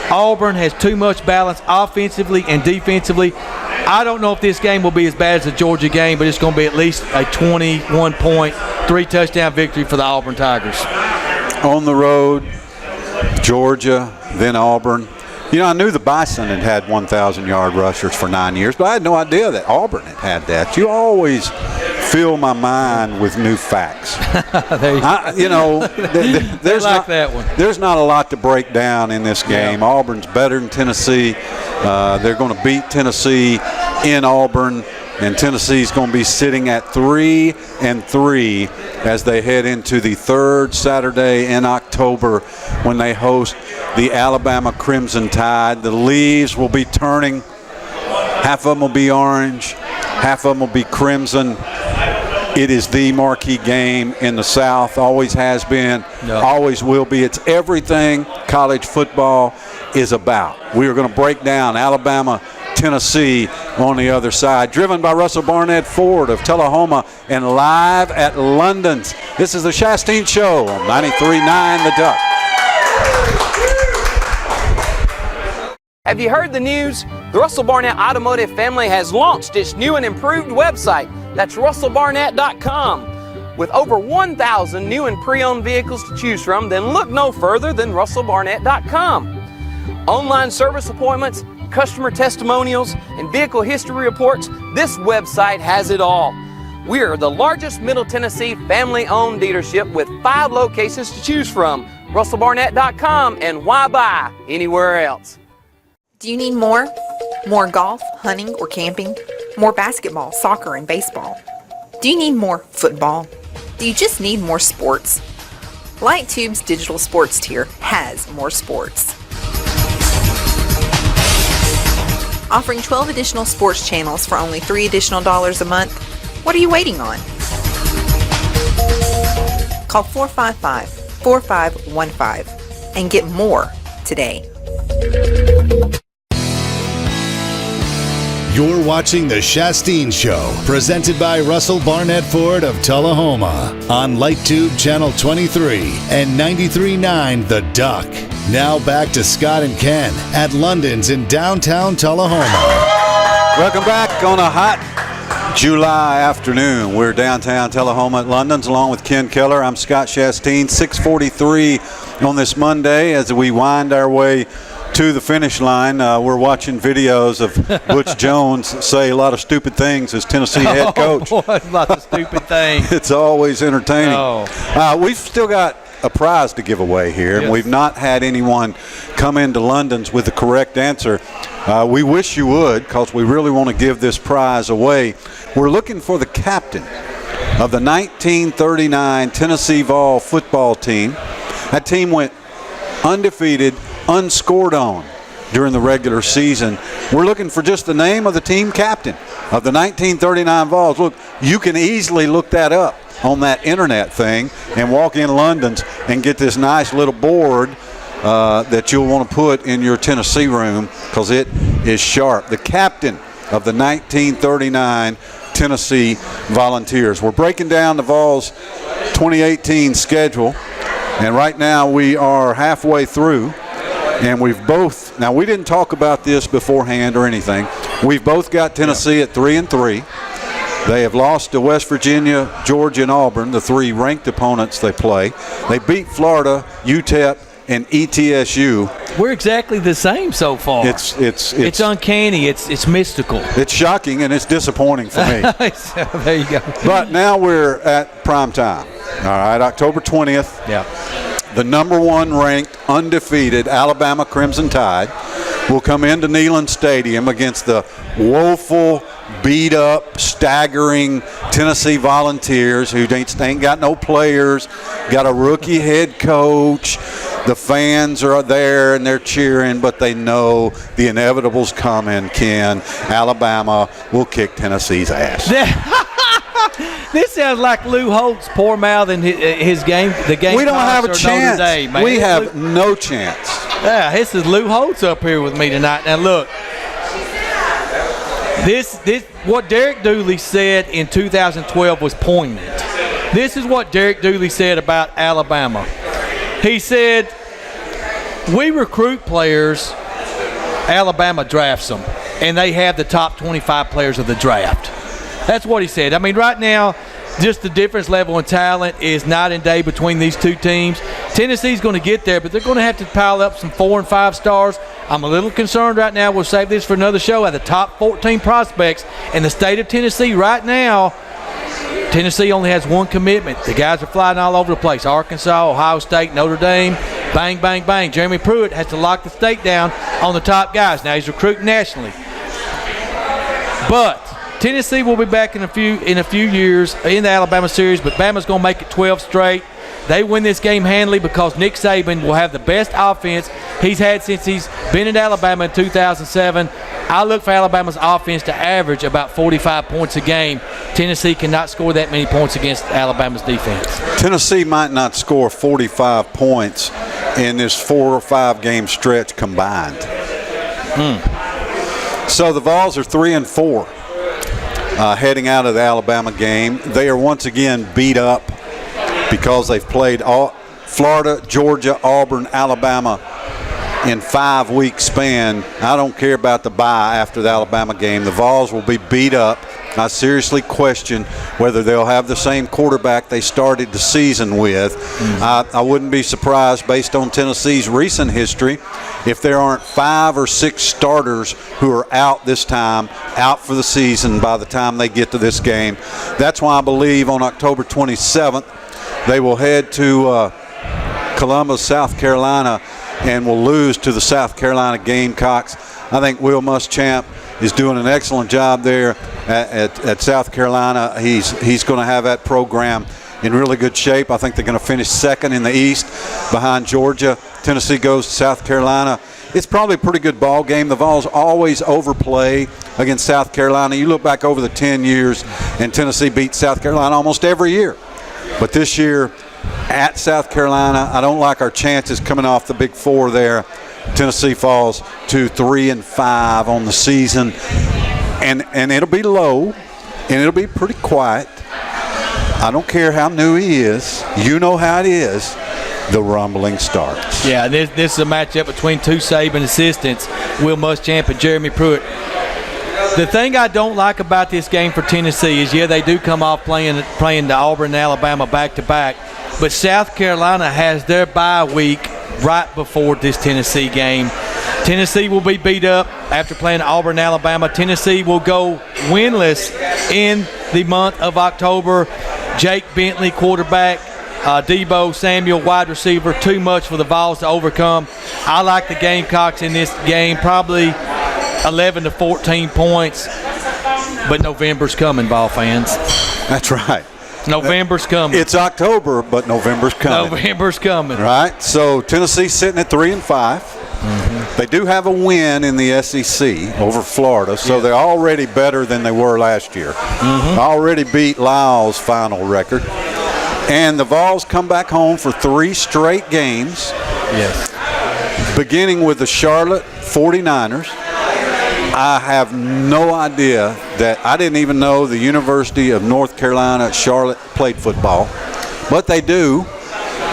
Speaker 3: Auburn has too much balance offensively and defensively. I don't know if this game will be as bad as the Georgia game, but it's going to be at least a 21-point, 3-touchdown victory for the Auburn Tigers.
Speaker 2: On the road, Georgia, then Auburn. You know, I knew the Bison had 1,000-yard rushers for 9 years, but I had no idea that Auburn had that. You always fill my mind with new facts. There's
Speaker 3: like that one.
Speaker 2: There's not a lot to break down in this game. Yeah. Auburn's better than Tennessee. They're going to beat Tennessee in Auburn, and Tennessee's going to be sitting at 3-3 as they head into the 3rd Saturday in October when they host the Alabama Crimson Tide. The leaves will be turning. Half of them will be orange, half of them will be crimson. It is the marquee game in the South, always has been, always will be. It's everything college football is about. We are going to break down Alabama, Tennessee on the other side. Driven by Russell Barnett Ford of Tullahoma and live at London's. This is the Shasteen Show on 93.9 The Duck.
Speaker 4: Have you heard the news? The Russell Barnett Automotive family has launched its new and improved website. That's russellbarnett.com. With over 1,000 new and pre-owned vehicles to choose from, then look no further than russellbarnett.com. Online service appointments, customer testimonials, and vehicle history reports, this website has it all. We are the largest Middle Tennessee family-owned dealership with 5 locations to choose from. russellbarnett.com, and why buy anywhere else?
Speaker 5: Do you need more? More golf, hunting, or camping? More basketball, soccer, and baseball? Do you need more football? Do you just need more sports? Light Tube's digital sports tier has more sports. Offering 12 additional sports channels for only $3 additional a month. What are you waiting on? Call 455-4515 and get more today.
Speaker 1: You're watching The Shasteen Show, presented by Russell Barnett Ford of Tullahoma on LightTube Channel 23 and 93.9 The Duck. Now back to Scott and Ken at London's in downtown Tullahoma.
Speaker 2: Welcome back on a hot July afternoon. We're downtown Tullahoma at London's along with Ken Keller. I'm Scott Shasteen. 6:43 on this Monday as we wind our way to the finish line. We're watching videos of Butch Jones say a lot of stupid things as Tennessee head coach.
Speaker 3: Oh, boy, lots of stupid things.
Speaker 2: It's always entertaining.
Speaker 3: Oh.
Speaker 2: We've still got a prize to give away here, and we've not had anyone come into London's with the correct answer. We wish you would, because we really want to give this prize away. We're looking for the captain of the 1939 Tennessee Vols football team. That team went undefeated, unscored on during the regular season. We're looking for just the name of the team captain of the 1939 Vols. Look, you can easily look that up on that internet thing and walk in London's and get this nice little board that you'll want to put in your Tennessee room, because it is sharp. The captain of the 1939 Tennessee Volunteers. We're breaking down the Vols 2018 schedule, and right now we are halfway through. And we've both, now we didn't talk about this beforehand or anything. We've both got Tennessee at 3-3. They have lost to West Virginia, Georgia, and Auburn, the 3 ranked opponents they play. They beat Florida, UTEP, and ETSU.
Speaker 3: We're exactly the same so far.
Speaker 2: It's
Speaker 3: uncanny. It's mystical.
Speaker 2: It's shocking, and it's disappointing for me.
Speaker 3: There you go.
Speaker 2: But now we're at prime time. All right, October 20th.
Speaker 3: Yeah.
Speaker 2: The number 1 ranked, undefeated Alabama Crimson Tide will come into Neyland Stadium against the woeful, beat-up, staggering Tennessee Volunteers, who ain't got no players, got a rookie head coach. The fans are there and they're cheering, but they know the inevitable's coming, Ken. Alabama will kick Tennessee's ass.
Speaker 3: This sounds like Lou Holtz poor mouthing his game. The game.
Speaker 2: We don't have a chance.
Speaker 3: Dame,
Speaker 2: we have no chance.
Speaker 3: Yeah, this is Lou Holtz up here with me tonight. Now look, this what Derek Dooley said in 2012 was poignant. This is what Derek Dooley said about Alabama. He said, "We recruit players, Alabama drafts them, and they have the top 25 players of the draft." That's what he said. I mean, right now, just the difference level in talent is night and day between these two teams. Tennessee's going to get there, but they're going to have to pile up some 4 and 5 stars. I'm a little concerned right now. We'll save this for another show. At the top 14 prospects in the state of Tennessee right now, Tennessee only has one commitment. The guys are flying all over the place. Arkansas, Ohio State, Notre Dame, bang, bang, bang. Jeremy Pruitt has to lock the state down on the top guys. Now he's recruiting nationally. But Tennessee will be back in a few years in the Alabama series, but Bama's going to make it 12 straight. They win this game handily because Nick Saban will have the best offense he's had since he's been in Alabama in 2007. I look for Alabama's offense to average about 45 points a game. Tennessee cannot score that many points against Alabama's defense.
Speaker 2: Tennessee might not score 45 points in this 4 or 5 game stretch combined. So the Vols are 3-4 heading out of the Alabama game. They are once again beat up because they've played Florida, Georgia, Auburn, Alabama in 5-week span. I don't care about the bye after the Alabama game. The Vols will be beat up. I seriously question whether they'll have the same quarterback they started the season with. I wouldn't be surprised, based on Tennessee's recent history, if there aren't 5 or 6 starters who are out this time, out for the season by the time they get to this game. That's why I believe on October 27th, they will head to Columbus, South Carolina, and will lose to the South Carolina Gamecocks. I think Will Muschamp is doing an excellent job there at South Carolina. He's going to have that program in really good shape. I think they're going to finish second in the East behind Georgia. Tennessee goes to South Carolina. It's probably a pretty good ball game. The Vols always overplay against South Carolina. You look back over the 10 years, and Tennessee beat South Carolina almost every year. But this year, at South Carolina, I don't like our chances coming off the Big Four there. Tennessee falls to 3-5 on the season, and it'll be low, and it'll be pretty quiet. I don't care how new he is. You know how it is. The rumbling starts.
Speaker 3: Yeah, this is a matchup between two Saban assistants, Will Muschamp and Jeremy Pruitt. The thing I don't like about this game for Tennessee is, yeah, they do come off playing the Auburn and Alabama back-to-back, but South Carolina has their bye week right before this Tennessee game. Tennessee will be beat up after playing Auburn and Alabama. Tennessee will go winless in the month of October. Jake Bentley, quarterback. Debo Samuel, wide receiver. Too much for the Vols to overcome. I like the Gamecocks in this game, probably 11 to 14 points. But November's coming, Vol fans.
Speaker 2: That's right.
Speaker 3: November's coming.
Speaker 2: It's October, but November's coming.
Speaker 3: November's coming.
Speaker 2: Right. So Tennessee's sitting at 3-5. They do have a win in the SEC over Florida, so they're already better than they were last year. Already beat Lyle's final record. And the Vols come back home for 3 straight games.
Speaker 3: Yes.
Speaker 2: Beginning with the Charlotte 49ers. I have no idea that I didn't even know the University of North Carolina at Charlotte played football, but they do.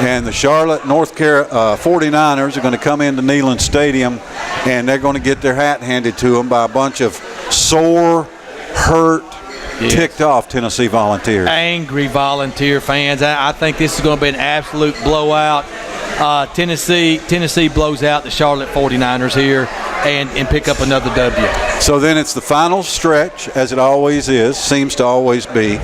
Speaker 2: And the Charlotte, North Carolina 49ers are going to come into Neyland Stadium, and they're going to get their hat handed to them by a bunch of sore, hurt, ticked off Tennessee Volunteers.
Speaker 3: Angry Volunteer fans. I think this is going to be an absolute blowout. Tennessee blows out the Charlotte 49ers here and pick up another W.
Speaker 2: So then it's the final stretch, as it always is, seems to always be.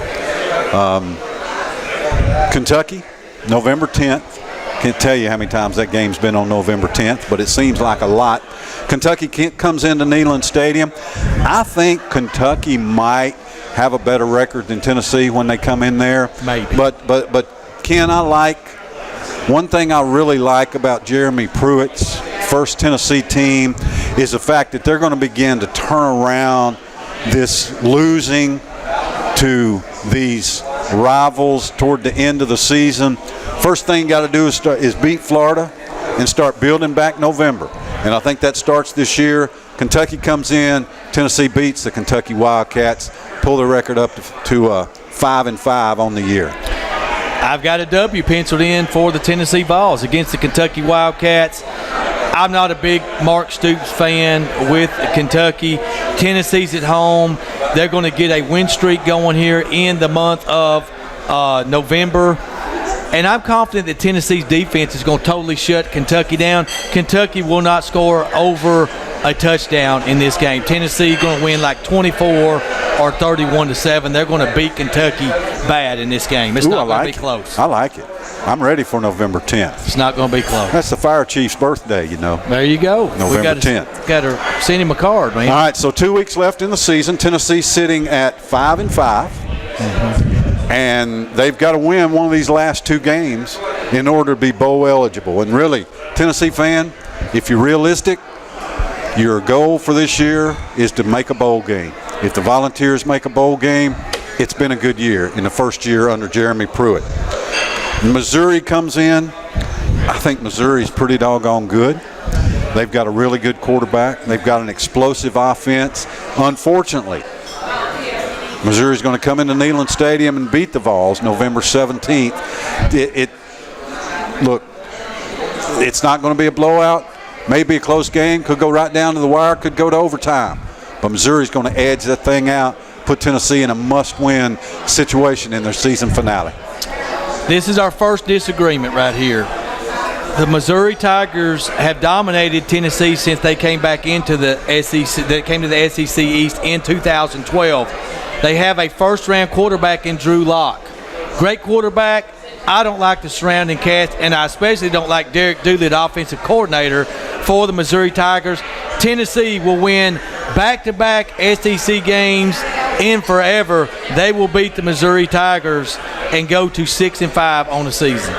Speaker 2: Kentucky, November 10th. Can't tell you how many times that game's been on November 10th, but it seems like a lot. Kentucky comes into Neyland Stadium. I think Kentucky might have a better record than Tennessee when they come in there.
Speaker 3: Maybe.
Speaker 2: But Ken, one thing I really like about Jeremy Pruitt's first Tennessee team is the fact that they're going to begin to turn around this losing to these rivals toward the end of the season. First thing you got to do is beat Florida, and start building back November. And I think that starts this year. Kentucky comes in, Tennessee beats the Kentucky Wildcats, pull the record up to 5-5 on the year.
Speaker 3: I've got a W penciled in for the Tennessee Vols against the Kentucky Wildcats. I'm not a big Mark Stoops fan with Kentucky. Tennessee's at home. They're going to get a win streak going here in the month of November. And I'm confident that Tennessee's defense is going to totally shut Kentucky down. Kentucky will not score over a touchdown in this game. Tennessee is going to win like 24 or 31-7. They're going to beat Kentucky bad in this game. It's not going to be close.
Speaker 2: I like it. I'm ready for November 10th.
Speaker 3: It's not going to be close.
Speaker 2: That's the Fire Chief's birthday, you know.
Speaker 3: There you go.
Speaker 2: November 10th.
Speaker 3: Got to send him a card, man.
Speaker 2: All right, so 2 weeks left in the season. Tennessee sitting at 5-5. And they've got to win one of these last two games in order to be bowl eligible. And really, Tennessee fan, if you're realistic, your goal for this year is to make a bowl game. If the Volunteers make a bowl game, it's been a good year in the first year under Jeremy Pruitt. Missouri comes in. I think Missouri's pretty doggone good. They've got a really good quarterback. They've got an explosive offense. Unfortunately, Missouri's going to come into Neyland Stadium and beat the Vols November 17th. Look, it's not going to be a blowout. Maybe a close game. Could go right down to the wire. Could go to overtime. But Missouri's going to edge that thing out, put Tennessee in a must-win situation in their season finale.
Speaker 3: This is our first disagreement right here. The Missouri Tigers have dominated Tennessee since they came back into the SEC. They came to the SEC East in 2012. They have a first-round quarterback in Drew Lock. Great quarterback. I don't like the surrounding cast, and I especially don't like Derek Dooley, the offensive coordinator for the Missouri Tigers. Tennessee will win back-to-back SEC games in forever. They will beat the Missouri Tigers and go to 6-5 on the season.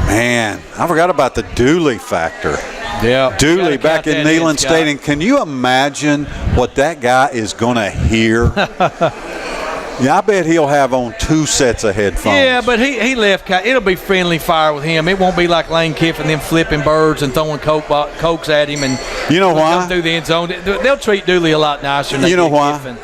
Speaker 2: Man, I forgot about the Dooley factor.
Speaker 3: Yeah,
Speaker 2: Dooley back in Neyland Stadium. Can you imagine what that guy is going to hear? Yeah, I bet he'll have on 2 sets of headphones.
Speaker 3: Yeah, but he left. It'll be friendly fire with him. It won't be like Lane Kiffin, them flipping birds and throwing cokes at him. And
Speaker 2: you know why?
Speaker 3: Through the end zone. They'll treat Dooley a lot nicer than
Speaker 2: you know why?
Speaker 3: Kiffin.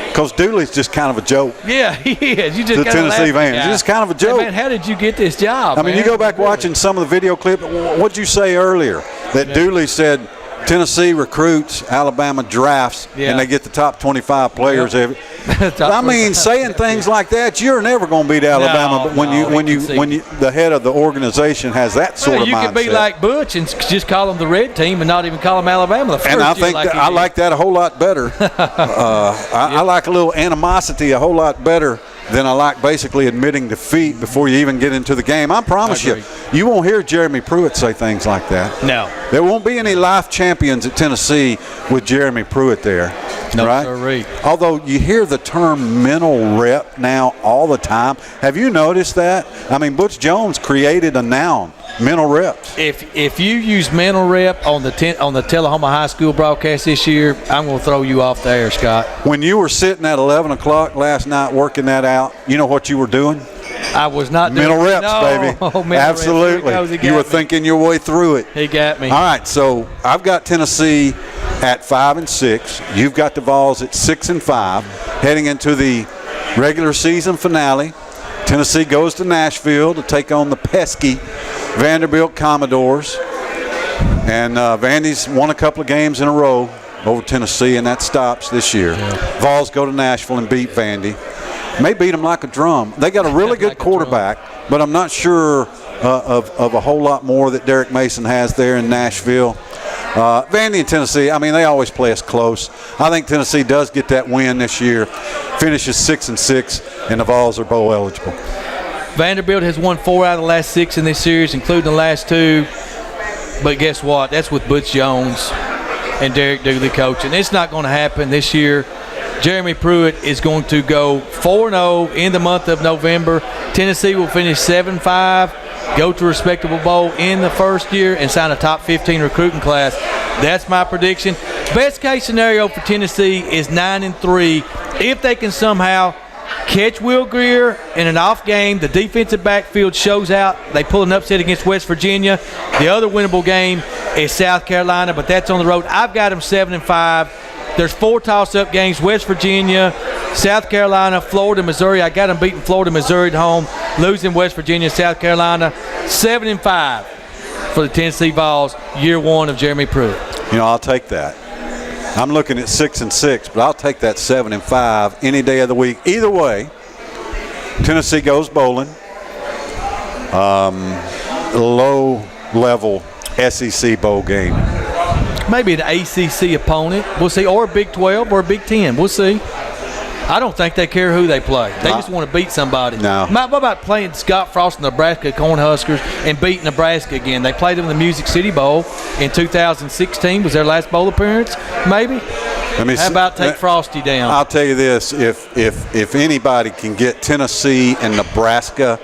Speaker 2: Because Dooley's just kind of a joke.
Speaker 3: Yeah, he is. You just
Speaker 2: the Tennessee fans. He's just kind of a joke.
Speaker 3: Hey, man, how did you get this job?
Speaker 2: I mean, you go back watching some of the video clip. What'd you say earlier? That Dooley said Tennessee recruits, Alabama drafts, and they get the top 25 players. I mean, saying things like that, you're never going to beat Alabama. But when you the head of the organization has that sort of mindset,
Speaker 3: you could be like Butch and just call them the red team and not even call them Alabama. The first
Speaker 2: and I think I like that a whole lot better. I like a little animosity a whole lot better than I like basically admitting defeat before you even get into the game. I promise you won't hear Jeremy Pruitt say things like that.
Speaker 3: No.
Speaker 2: There won't be any life champions at Tennessee with Jeremy Pruitt there.
Speaker 3: No,
Speaker 2: right?
Speaker 3: Sirree.
Speaker 2: Although you hear the term mental rep now all the time. Have you noticed that? I mean, Butch Jones created a noun, mental reps.
Speaker 3: If you use mental rep on the Tullahoma High School broadcast this year, I'm going to throw you off the air, Scott.
Speaker 2: When you were sitting at 11 o'clock last night working that out, you know what you were doing?
Speaker 3: I was not doing
Speaker 2: mental reps, baby.
Speaker 3: Mental
Speaker 2: Absolutely.
Speaker 3: Reps.
Speaker 2: You were thinking your way through it.
Speaker 3: He got me.
Speaker 2: All right, so I've got Tennessee at 5-6. You've got the Vols at 6-5. Heading into the regular season finale, Tennessee goes to Nashville to take on the pesky Vanderbilt Commodores. And Vandy's won a couple of games in a row over Tennessee, and that stops this year. Yeah. Vols go to Nashville and beat Vandy. May beat them like a drum. They got a really good quarterback, but I'm not sure of a whole lot more that Derek Mason has there in Nashville. Vandy and Tennessee, I mean, they always play us close. I think Tennessee does get that win this year, finishes 6-6, and the Vols are bowl eligible.
Speaker 3: Vanderbilt has won 4 out of the last 6 in this series, including the last 2. But guess what? That's with Butch Jones and Derek Dooley coaching. It's not going to happen this year. Jeremy Pruitt is going to go 4-0 in the month of November. Tennessee will finish 7-5, go to a respectable bowl in the first year, and sign a top 15 recruiting class. That's my prediction. Best case scenario for Tennessee is 9-3 if they can somehow catch Will Greer in an off game. The defensive backfield shows out. They pull an upset against West Virginia. The other winnable game is South Carolina, but that's on the road. I've got them 7-5. There's 4 toss-up games: West Virginia, South Carolina, Florida, Missouri. I got them beating Florida, Missouri at home, losing West Virginia, South Carolina. 7-5 for the Tennessee Vols, year 1 of Jeremy Pruitt.
Speaker 2: I'll take that. I'm looking at 6-6, but I'll take that 7-5 any day of the week. Either way, Tennessee goes bowling. Low-level SEC bowl game.
Speaker 3: Maybe an ACC opponent. We'll see. Or a Big 12 or a Big 10. We'll see. I don't think they care who they play. They just want to beat somebody.
Speaker 2: No.
Speaker 3: What about playing Scott Frost and the Nebraska Cornhuskers and beating Nebraska again? They played them in the Music City Bowl in 2016. Was their last bowl appearance? Maybe. How about take Frosty down?
Speaker 2: I'll tell you this: if anybody can get Tennessee and Nebraska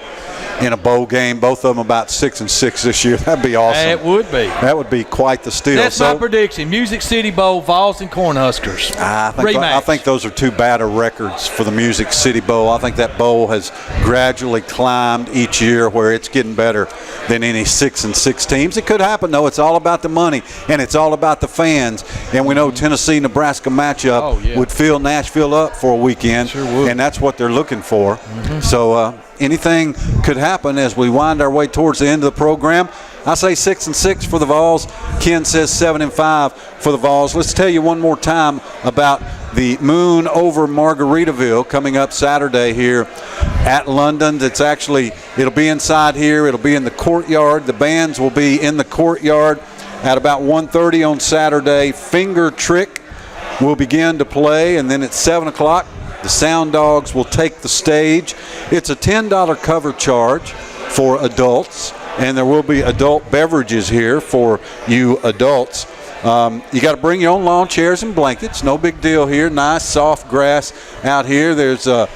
Speaker 2: in a bowl game, both of them about 6-6 this year, that'd be awesome.
Speaker 3: It would be.
Speaker 2: That would be quite the steal.
Speaker 3: That's my prediction. Music City Bowl, Vols and Cornhuskers.
Speaker 2: I think those are too bad of records for the Music City Bowl. I think that bowl has gradually climbed each year where it's getting better than any 6-6 teams. It could happen, though. It's all about the money, and it's all about the fans. And we know Tennessee-Nebraska matchup would fill Nashville up for a weekend,
Speaker 3: sure would.
Speaker 2: And that's what they're looking for. So anything could happen as we wind our way towards the end of the program. I say 6-6 for the Vols. Ken says 7-5 for the Vols. Let's tell you one more time about the Moon over Margaritaville coming up Saturday here at London's. It'll be inside here. It'll be in the courtyard. The bands will be in the courtyard at about 1:30 on Saturday. Finger Trick will begin to play, and then at 7 o'clock, the Sound Dogs will take the stage. It's a $10 cover charge for adults, and there will be adult beverages here for you adults. You got to bring your own lawn chairs and blankets. No big deal here. Nice soft grass out here. There's the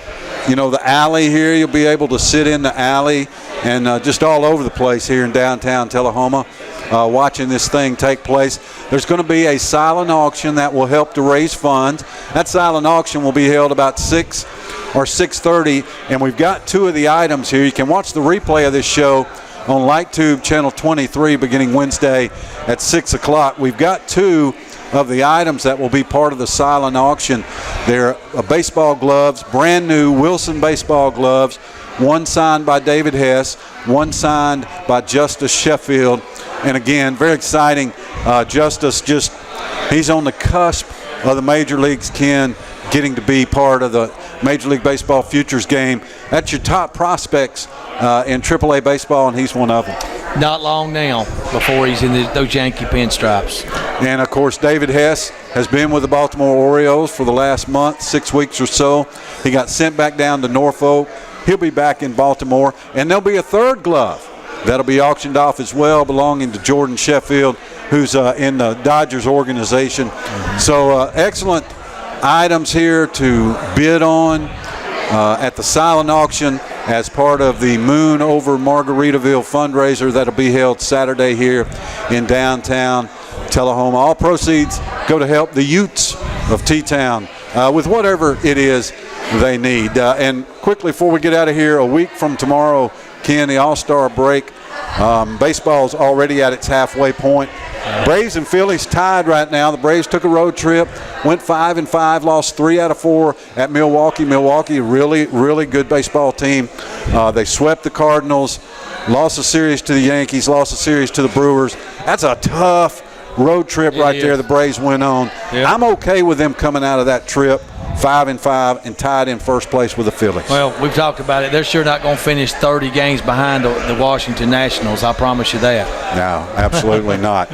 Speaker 2: alley here. You'll be able to sit in the alley and just all over the place here in downtown Tullahoma. Watching this thing take place. There's going to be a silent auction that will help to raise funds. That silent auction will be held about 6 or 6:30, and we've got 2 of the items here. You can watch the replay of this show on LightTube Channel 23 beginning Wednesday at 6 o'clock. We've got 2 of the items that will be part of the silent auction. They're baseball gloves, brand new Wilson baseball gloves, one signed by David Hess, one signed by Justice Sheffield. And again, very exciting. Justice he's on the cusp of the major leagues, Ken, getting to be part of the Major League Baseball Futures game. That's your top prospects in AAA baseball, and he's one of them.
Speaker 3: Not long now before he's in those Yankee pinstripes.
Speaker 2: And, of course, David Hess has been with the Baltimore Orioles for the last month, 6 weeks or so. He got sent back down to Norfolk. He'll be back in Baltimore. And there'll be a third glove that'll be auctioned off as well, belonging to Jordan Sheffield, who's in the Dodgers organization. So excellent items here to bid on at the silent auction as part of the Moon over Margaritaville fundraiser that'll be held Saturday here in downtown Tullahoma. All proceeds go to help the Utes of T-Town with whatever it is they need. And quickly, before we get out of here, a week from tomorrow, Ken, the All-Star break. Baseball's already at its halfway point. Braves and Phillies tied right now. The Braves took a road trip, went 5-5, lost 3 out of 4 at Milwaukee. Milwaukee, really, really good baseball team. They swept the Cardinals, lost a series to the Yankees, lost a series to the Brewers. That's a tough road trip right there the Braves went on. Yep. I'm okay with them coming out of that trip 5-5 and tied in first place with the Phillies.
Speaker 3: Well, we've talked about it. They're sure not going to finish 30 games behind the Washington Nationals. I promise you that.
Speaker 2: No, absolutely not.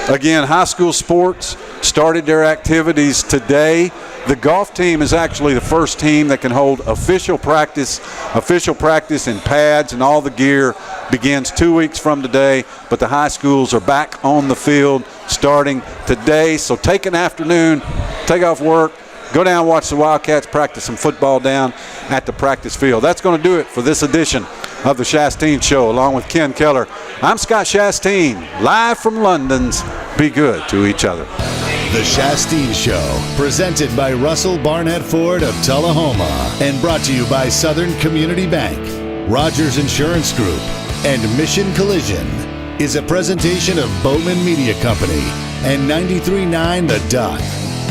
Speaker 2: Again, high school sports started their activities today. The golf team is actually the first team that can hold official practice. Official practice in pads and all the gear begins 2 weeks from today, but the high schools are back on the field starting today. So take an afternoon, take off work, go down and watch the Wildcats practice some football down at the practice field. That's going to do it for this edition of the Shasteen Show, along with Ken Keller. I'm Scott Shasteen, live from London's. Be good to each other.
Speaker 1: The Shasteen Show, presented by Russell Barnett Ford of Tullahoma and brought to you by Southern Community Bank, Rogers Insurance Group, and Mission Collision, is a presentation of Bowman Media Company and 93.9 The Duck.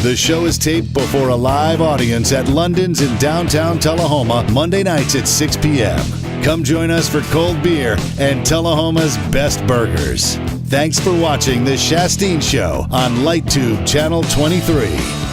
Speaker 1: The show is taped before a live audience at London's in downtown Tullahoma, Monday nights at 6 p.m. Come join us for cold beer and Tullahoma's best burgers. Thanks for watching The Shasteen Show on LightTube Channel 23.